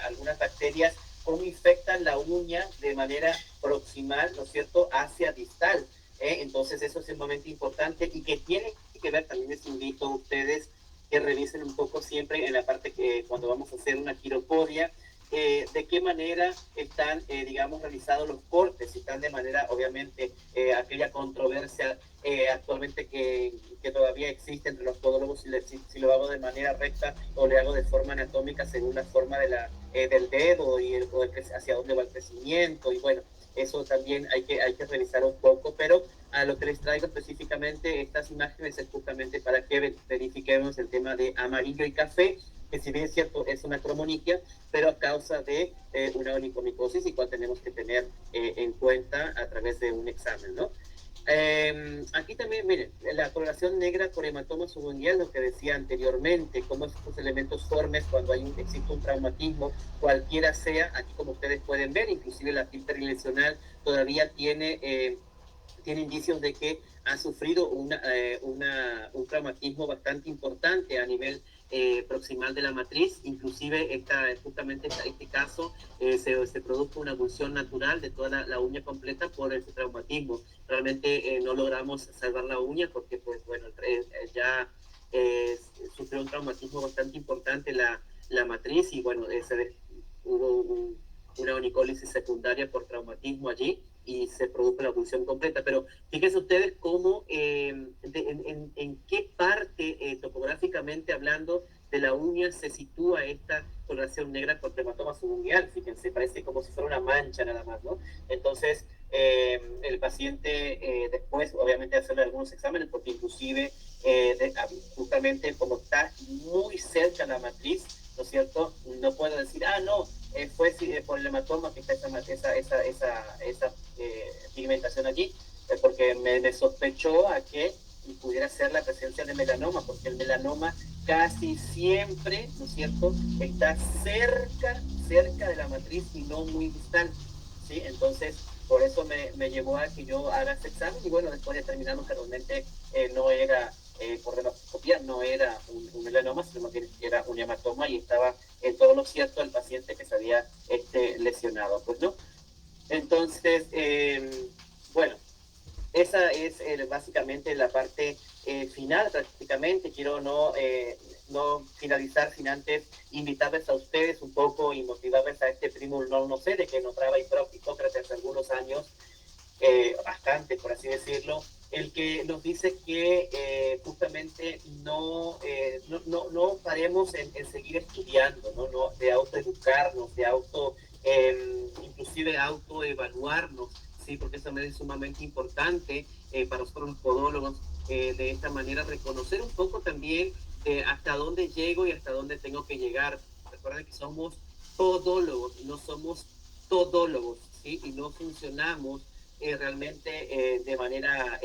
algunas bacterias, cómo infectan la uña de manera proximal, ¿no es cierto?, hacia distal. Entonces eso es sumamente importante, y que tiene que ver, también les invito a ustedes que revisen un poco siempre en la parte que cuando vamos a hacer una quiropodia, de qué manera están, digamos, realizados los cortes, si están de manera, obviamente, aquella controversia actualmente que todavía existe entre los podólogos, si lo hago de manera recta o le hago de forma anatómica según la forma del dedo hacia dónde va el crecimiento, y bueno, eso también hay que revisar un poco, pero a lo que les traigo específicamente estas imágenes es justamente para que verifiquemos el tema de amarillo y café, que si bien es cierto es una cromoniquia, pero a causa de una onicomicosis, y cual tenemos que tener en cuenta a través de un examen, ¿no? Aquí también, miren, la coloración negra por hematoma subungual, lo que decía anteriormente, como estos elementos formes cuando existe un traumatismo, cualquiera sea, aquí como ustedes pueden ver, inclusive la filtra lesional todavía tiene indicios de que ha sufrido un traumatismo bastante importante a nivel proximal de la matriz. Inclusive justamente este caso se produjo una abulsión natural de toda la uña completa por ese traumatismo. Realmente no logramos salvar la uña porque, pues bueno, ya sufrió un traumatismo bastante importante la matriz, y bueno, hubo una onicólisis secundaria por traumatismo allí, y se produjo la abulsión completa. Pero fíjense ustedes cómo, en qué parte, topográficamente hablando, de la uña se sitúa esta coloración negra por hematoma subungual. Fíjense, parece como si fuera una mancha nada más, ¿no? Entonces, el paciente después, obviamente, hacerle algunos exámenes, porque inclusive, justamente como está muy cerca la matriz, ¿no es cierto?, no puedo decir, no, fue por el hematoma que está esa pigmentación allí, porque me sospechó a que pudiera ser la presencia de melanoma, porque el melanoma casi siempre, ¿no es cierto?, está cerca de la matriz y no muy distal, ¿sí? Entonces, por eso me llevó a que yo haga ese examen, y bueno, después determinamos que realmente no era, por dermatoscopía, no era un melanoma, sino que era un hematoma, y estaba en todo lo cierto el paciente que se había lesionado, pues, ¿no? Entonces, bueno, esa es básicamente la parte final prácticamente. Quiero no finalizar sin antes invitarles a ustedes un poco y motivarles a este primo no sé, de que nos traba Hipócrates hace algunos años, bastante, por así decirlo, el que nos dice que justamente no paremos en seguir estudiando, de autoeducarnos, inclusive autoevaluarnos, ¿sí? Porque eso me es sumamente importante para nosotros los podólogos, de esta manera reconocer un poco también hasta dónde llego y hasta dónde tengo que llegar. Recuerden que somos podólogos y no somos todólogos, ¿sí? Y no funcionamos realmente de manera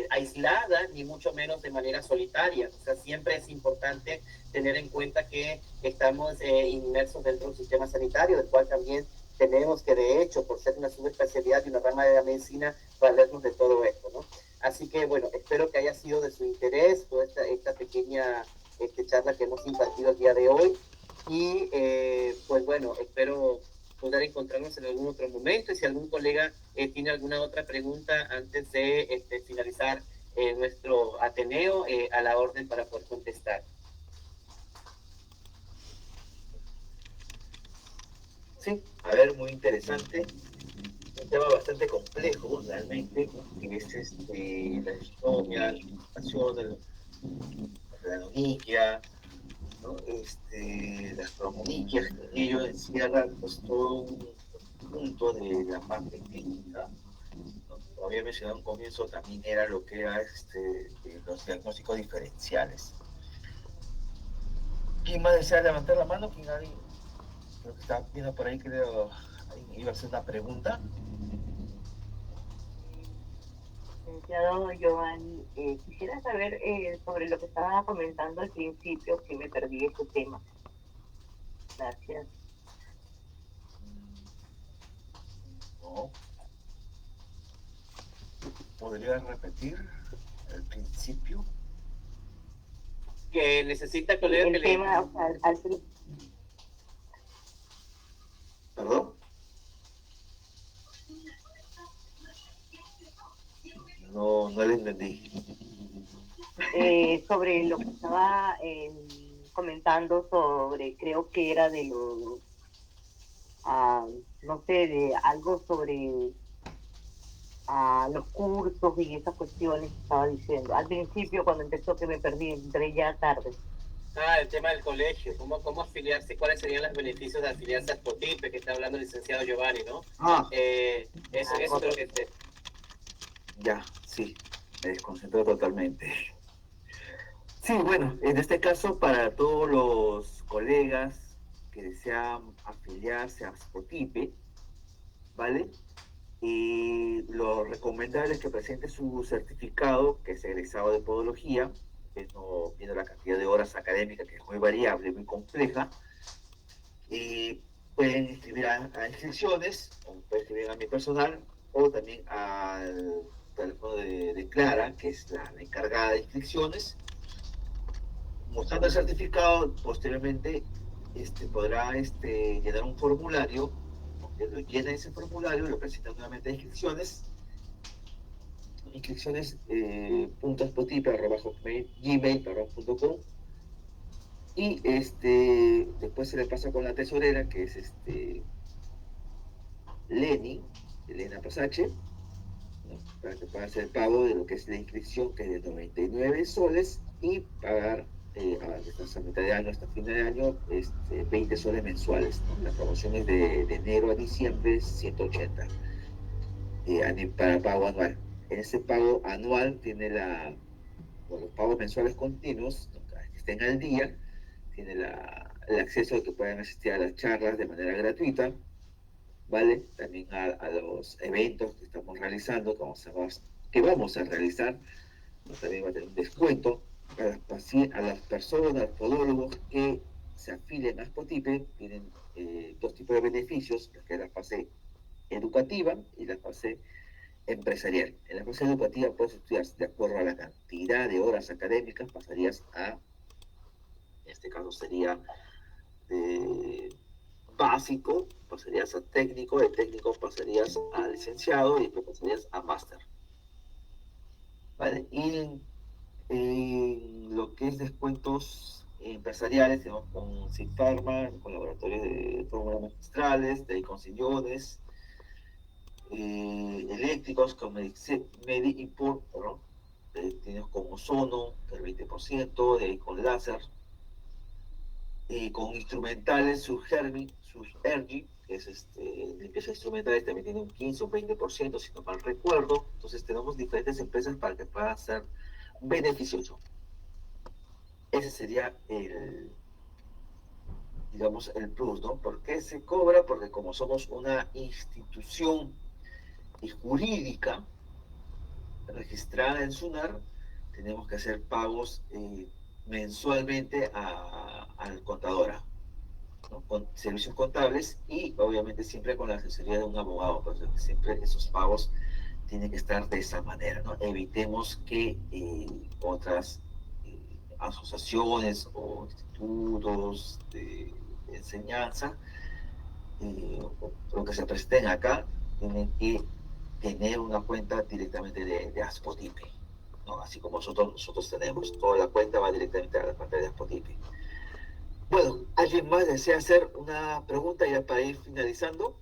aislada, ni mucho menos de manera solitaria. O sea, siempre es importante tener en cuenta que estamos inmersos dentro de un sistema sanitario, del cual también tenemos que, de hecho, por ser una subespecialidad y una rama de la medicina, valernos de todo esto, ¿no? Así que, bueno, espero que haya sido de su interés toda esta pequeña charla que hemos impartido el día de hoy. Y, pues bueno, espero poder encontrarnos en algún otro momento. Y si algún colega tiene alguna otra pregunta antes de finalizar nuestro Ateneo, a la orden para poder contestar. Sí, a ver, muy interesante. Un tema bastante complejo, realmente, que es la historia, la información de la noniquia, ¿no? Las promoniquias, que ello encierra pues, todo un punto de la parte clínica. ¿No? Como había mencionado al comienzo, también era lo que era los diagnósticos diferenciales. ¿Quién más desea levantar la mano? ¿Quién alguien? Creo que estaba viendo por ahí, creo, alguien iba a hacer una pregunta. Licenciado Giovanni, quisiera saber sobre lo que estaba comentando al principio, que me perdí ese tema. Gracias. No. ¿Podría repetir el principio? Que necesita, colega, El tema, o sea, ¿Perdón? No le entendí. sobre lo que estaba comentando sobre, creo que era de los, no sé, de algo sobre los cursos y esas cuestiones que estaba diciendo. Al principio, cuando empezó, que me perdí, entré ya tarde. El tema del colegio, cómo afiliarse, cuáles serían los beneficios de afiliarse a Spotipe, que está hablando el licenciado Giovanni, ¿no? Eso creo que Ya, sí, me desconcentró totalmente. Sí, bueno, en este caso, para todos los colegas que desean afiliarse a Spotipe, ¿vale? Y lo recomendable es que presente su certificado, que es egresado de podología, viendo la cantidad de horas académicas, que es muy variable, muy compleja. Y pueden escribir a inscripciones, o pueden escribir a mi personal, o también al teléfono de Clara, que es la encargada de inscripciones. Mostrando el certificado, posteriormente podrá llenar un formulario. Lo llena ese formulario, lo presenta nuevamente a inscripciones, gmail.com, y después se le pasa con la tesorera, que es Elena Pasache, ¿no? Para que pueda hacer el pago de lo que es la inscripción, que es de 99 soles, y pagar hasta mitad de año, hasta fin de año, 20 soles mensuales, ¿no? La promoción es de enero a diciembre, 180 para pago anual. En ese pago anual tiene los pagos mensuales continuos, ¿no? Que estén al día, tiene el acceso a que puedan asistir a las charlas de manera gratuita, ¿vale? También a los eventos que estamos realizando, que vamos a realizar, ¿no? También va a tener un descuento a las personas, a los podólogos que se afilian a Spotipe. Tienen dos tipos de beneficios, que es la fase educativa y la fase empresarial. En la fase educativa puedes estudiar de acuerdo a la cantidad de horas académicas, pasarías en este caso sería de básico, pasarías a técnico, de técnico pasarías a licenciado y después pasarías a máster. ¿vale? Y en lo que es descuentos empresariales, tenemos con Sinfarma, con laboratorios de fórmulas magistrales, de ahí con sillones, eléctricos, con Mediimport, perdón, tenemos con Ozono, el 20%, de ahí con láser, con instrumentales, sus Ergi, que es limpieza instrumentales, también tiene un 15 o 20%, si no mal recuerdo. Entonces tenemos diferentes empresas para que puedan ser beneficioso. Ese sería digamos, el plus, ¿no? ¿Por qué se cobra? Porque como somos una institución jurídica registrada en SUNAR, tenemos que hacer pagos mensualmente a la contadora, ¿no? Con servicios contables y obviamente siempre con la asesoría de un abogado, pues siempre esos pagos tienen que estar de esa manera, ¿no? Evitemos que otras asociaciones o institutos de enseñanza o que se presenten acá tienen que tener una cuenta directamente de Aspodipi, ¿no? Así como nosotros tenemos, toda la cuenta va directamente a la cuenta de Aspodipi. Bueno, ¿alguien más desea hacer una pregunta ya para ir finalizando?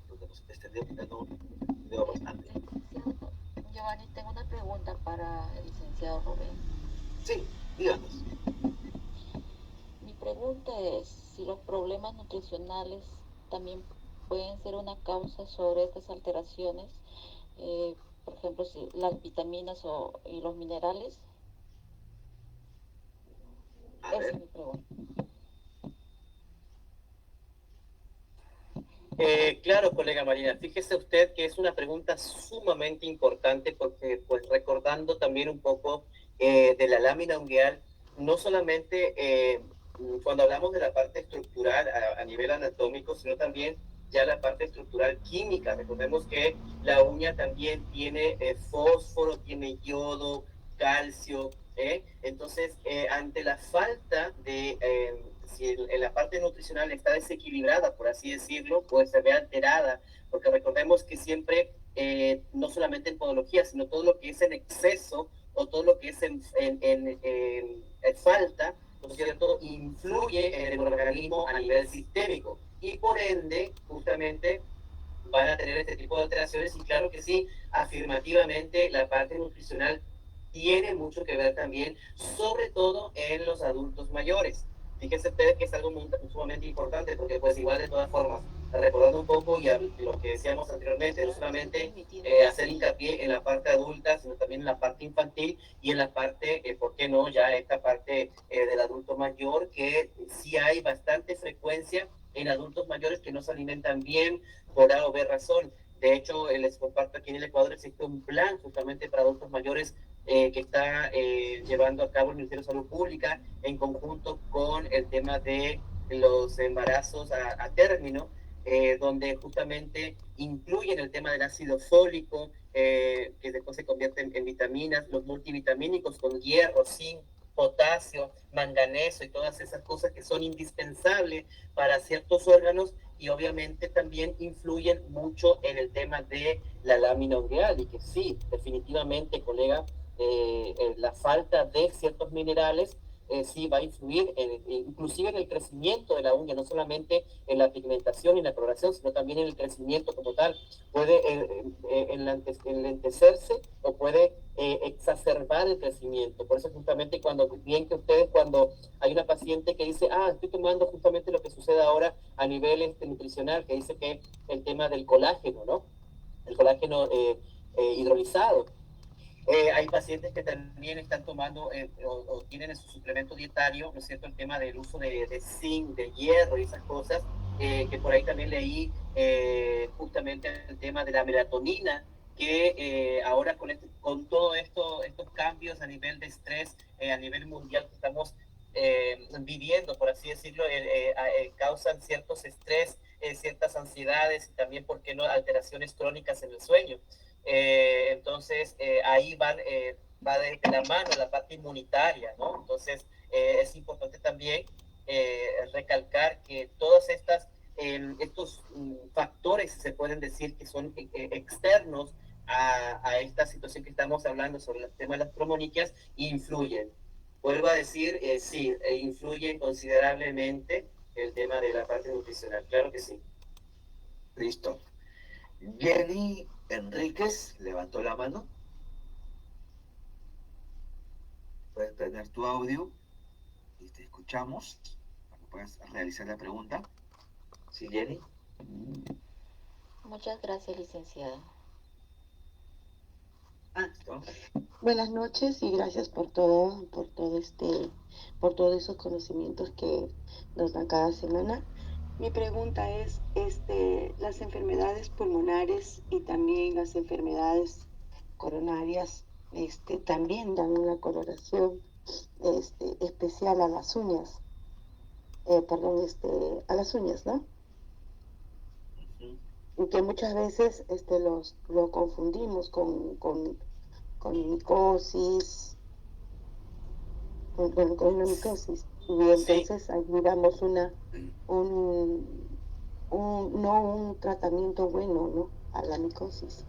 Porque nos extendemos bastante. Licenciado Giovanni, tengo una pregunta para el licenciado Rubén. Sí, díganos. Mi pregunta es si los problemas nutricionales también pueden ser una causa sobre estas alteraciones, por ejemplo, si las vitaminas y los minerales. Esa es mi pregunta. Claro, colega Marina, fíjese usted que es una pregunta sumamente importante porque, pues, recordando también un poco de la lámina ungueal, no solamente cuando hablamos de la parte estructural a nivel anatómico, sino también ya la parte estructural química. Recordemos que la uña también tiene fósforo, tiene yodo, calcio, entonces ante la falta de si en la parte nutricional está desequilibrada, por así decirlo, pues se ve alterada, porque recordemos que siempre, no solamente en podología, sino todo lo que es en exceso o todo lo que es en falta, ¿no es cierto?, influye en el organismo a nivel sistémico y por ende, justamente, van a tener este tipo de alteraciones y claro que sí, afirmativamente la parte nutricional tiene mucho que ver también, sobre todo en los adultos mayores. Fíjense ustedes que es algo sumamente importante porque pues igual de todas formas, recordando un poco y lo que decíamos anteriormente, no solamente hacer hincapié en la parte adulta, sino también en la parte infantil y en la parte, ¿por qué no?, ya esta parte del adulto mayor, que sí hay bastante frecuencia en adultos mayores que no se alimentan bien por A o B razón. De hecho, les comparto aquí en el Ecuador existe un plan justamente para adultos mayores que está llevando a cabo el Ministerio de Salud Pública en conjunto con el tema de los embarazos a término, donde justamente incluyen el tema del ácido fólico, que después se convierte en vitaminas, los multivitamínicos con hierro, zinc, potasio, manganeso y todas esas cosas que son indispensables para ciertos órganos y obviamente también influyen mucho en el tema de la lámina ungueal y que sí, definitivamente, colega, la falta de ciertos minerales sí va a influir inclusive en el crecimiento de la uña, no solamente en la pigmentación y la coloración, sino también en el crecimiento como tal. Puede enlentecerse o puede exacerbar el crecimiento. Por eso justamente cuando bien que ustedes, cuando hay una paciente que dice, estoy tomando justamente lo que sucede ahora a nivel nutricional, que dice que el tema del colágeno, ¿no? El colágeno hidrolizado. Hay pacientes que también están tomando o tienen en su suplemento dietario, ¿no es cierto?, el tema del uso de zinc, de hierro y esas cosas, que por ahí también leí justamente el tema de la melatonina, que ahora con todos estos cambios a nivel de estrés, a nivel mundial que estamos viviendo, por así decirlo, causan ciertos estrés, ciertas ansiedades y también, ¿por qué no?, alteraciones crónicas en el sueño. Entonces, ahí va de la mano la parte inmunitaria, ¿no? Entonces, es importante también recalcar que todas estos factores, se pueden decir, que son externos, a esta situación que estamos hablando sobre el tema de las cromoniquias, influyen. Vuelvo a decir, sí, influyen considerablemente el tema de la parte nutricional, claro que sí. Listo. Jenny Enríquez levantó la mano. Puedes tener tu audio y te escuchamos para que puedas realizar la pregunta. Sí, Jenny. Muchas gracias, licenciado. ¿No? Buenas noches y gracias por todos esos conocimientos que nos dan cada semana. Mi pregunta es, las enfermedades pulmonares y también las enfermedades coronarias, también dan una coloración, especial a las uñas, a las uñas, ¿no? Y que muchas veces, lo confundimos con micosis, con una micosis, y entonces ahí damos un tratamiento bueno, ¿no? A la micosis.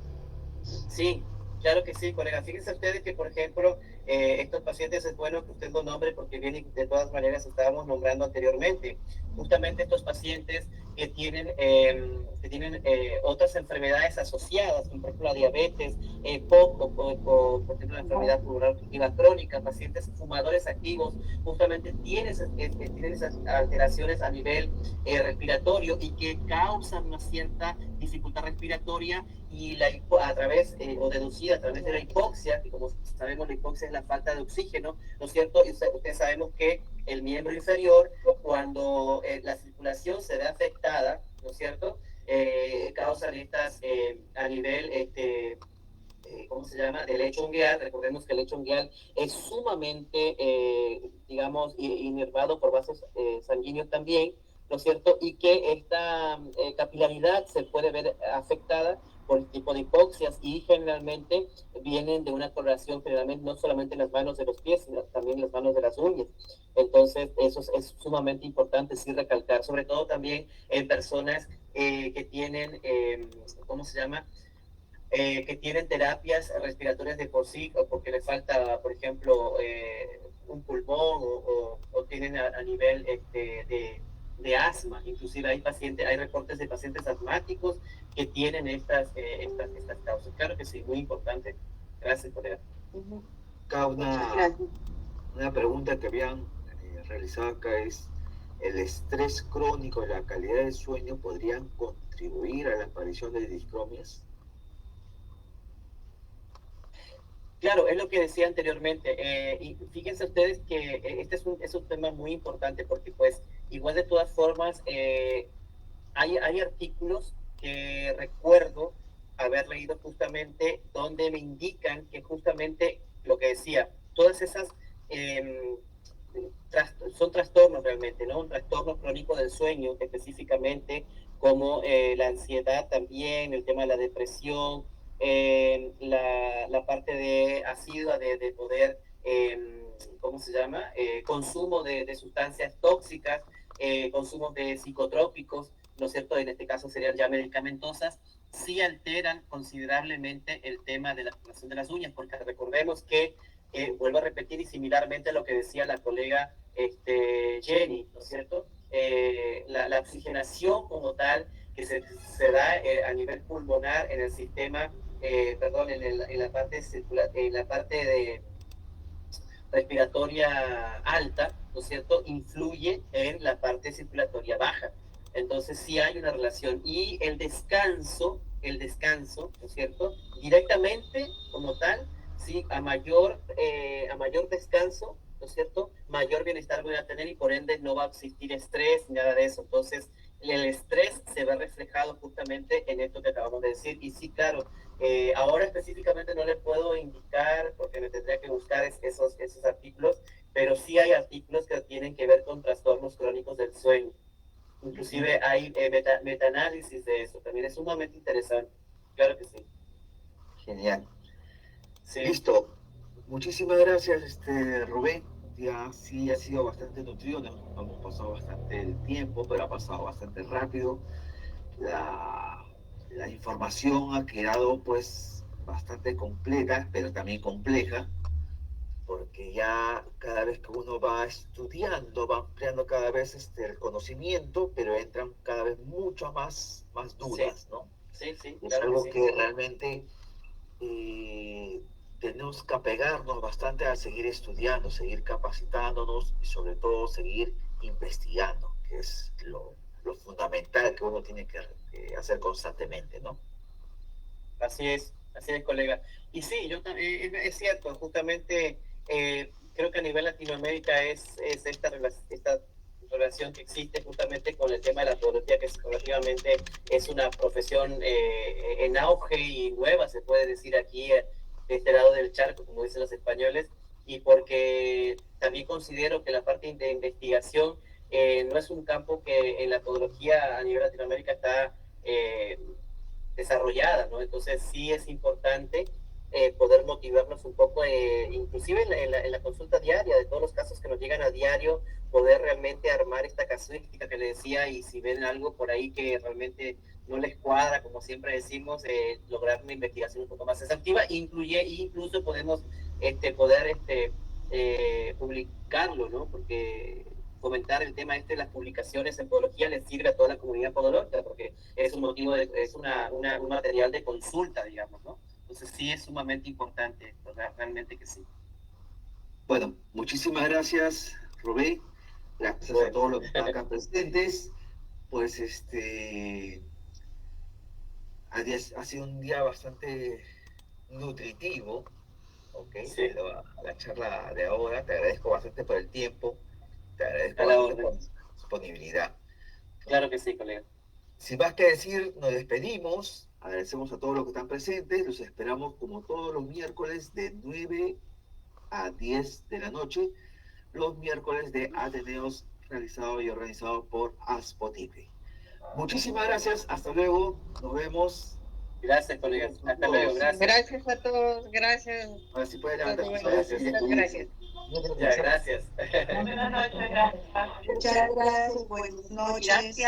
Sí, claro que sí, colega. Fíjense ustedes que, por ejemplo, estos pacientes es bueno que usted los nombre porque bien de todas maneras estábamos nombrando anteriormente. Justamente estos pacientes que tienen otras enfermedades asociadas, como por ejemplo la diabetes, por ejemplo la enfermedad pulmonar obstructiva crónica, pacientes fumadores activos, justamente tienen esas alteraciones a nivel respiratorio y que causan una cierta dificultad respiratoria y a través o deducida a través de la hipoxia, que como sabemos la hipoxia es la falta de oxígeno, ¿no es cierto? Y ustedes sabemos que el miembro inferior, cuando la circulación se ve afectada, ¿no es cierto? Causan estas a nivel, ¿cómo se llama? Del lecho ungueal. Recordemos que el lecho ungueal es sumamente, digamos, inervado por vasos sanguíneos también, ¿no es cierto? Y que esta capilaridad se puede ver afectada por el tipo de hipoxias y generalmente vienen de una coloración generalmente no solamente en las manos de los pies, sino también en las manos de las uñas. Entonces, eso es sumamente importante sí recalcar, sobre todo también en personas que tienen, ¿cómo se llama? Que tienen terapias respiratorias de por sí, o porque les falta, por ejemplo, un pulmón o tienen a nivel de asma. Inclusive hay reportes de pacientes asmáticos que tienen estas causas. Claro que sí, muy importante. Gracias, colega. Acá una pregunta que habían realizado acá es, ¿el estrés crónico y la calidad del sueño podrían contribuir a la aparición de discromias? Claro, es lo que decía anteriormente. Y fíjense ustedes que este es un tema muy importante porque pues igual de todas formas hay artículos que recuerdo haber leído justamente donde me indican que justamente lo que decía, todas esas son trastornos realmente, ¿no? Un trastorno crónico del sueño específicamente, como la ansiedad también, el tema de la depresión, la parte de asidua de poder, ¿cómo se llama? Consumo de sustancias tóxicas, consumo de psicotrópicos, ¿no es cierto? En este caso serían ya medicamentosas, sí alteran considerablemente el tema de la formación de las uñas, porque recordemos que, vuelvo a repetir y similarmente a lo que decía la colega Jenny, ¿no es cierto? La oxigenación como tal que se da a nivel pulmonar en el sistema, perdón, en la parte en la parte de respiratoria alta, ¿no es cierto?, influye en la parte circulatoria baja. Entonces sí hay una relación. Y el descanso, ¿no es cierto?, directamente como tal, sí, a mayor descanso, ¿no es cierto?, mayor bienestar voy a tener y por ende no va a existir estrés ni nada de eso. Entonces el estrés se ve reflejado justamente en esto que acabamos de decir. Y sí, claro, ahora específicamente no le puedo indicar porque me tendría que buscar esos artículos, pero sí hay artículos que tienen que ver con trastornos crónicos del sueño. Inclusive hay metaanálisis de eso. También es sumamente interesante. Claro que sí. Genial. Sí. Listo. Muchísimas gracias, Rubén. Ya sí ha sido bastante nutrido, hemos pasado bastante el tiempo, pero ha pasado bastante rápido. La información ha quedado pues bastante completa, pero también compleja, porque ya cada vez que uno va estudiando, va ampliando cada vez el conocimiento, pero entran cada vez mucho más dudas, ¿no? Sí, sí, Es claro algo que sí. que realmente tenemos que apegarnos bastante a seguir estudiando, seguir capacitándonos y sobre todo seguir investigando, que es lo fundamental que uno tiene que hacer constantemente, ¿no? Así es, colega. Y sí, es cierto, justamente creo que a nivel Latinoamérica es esta relación que existe justamente con el tema de la podología, que relativamente es una profesión en auge y nueva, se puede decir aquí, de este lado del charco, como dicen los españoles, y porque también considero que la parte de investigación no es un campo que en la podología a nivel Latinoamérica está desarrollada, ¿no? Entonces sí es importante poder motivarnos un poco, inclusive en la consulta diaria, de todos los casos que nos llegan a diario, poder realmente armar esta casuística que le decía, y si ven algo por ahí que realmente no les cuadra, como siempre decimos, lograr una investigación un poco más exhaustiva, incluso podemos poder publicarlo, ¿no? Porque comentar el tema de las publicaciones en podología les sirve a toda la comunidad podológica, porque es un un material de consulta, digamos, ¿no? Entonces sí es sumamente importante, realmente que sí. Bueno, muchísimas gracias, Rubén. Gracias a todos los que están acá presentes. Pues ha sido un día bastante nutritivo, ¿ok? Sí. La charla de ahora, te agradezco bastante por el tiempo, te agradezco A la bastante orden. por la disponibilidad. Claro que sí, colega. Sin más que decir, nos despedimos, agradecemos a todos los que están presentes, los esperamos como todos los miércoles de 9 a 10 de la noche, los miércoles de Ateneos realizado y organizado por Aspotipe. Muchísimas gracias, hasta luego, nos vemos. Gracias, colega. Hasta luego, gracias. Gracias a todos, gracias. Ahora sí puede levantar sus Gracias. gracias. Ya, gracias. Buenas noches, gracias. Muchas gracias, buenas noches.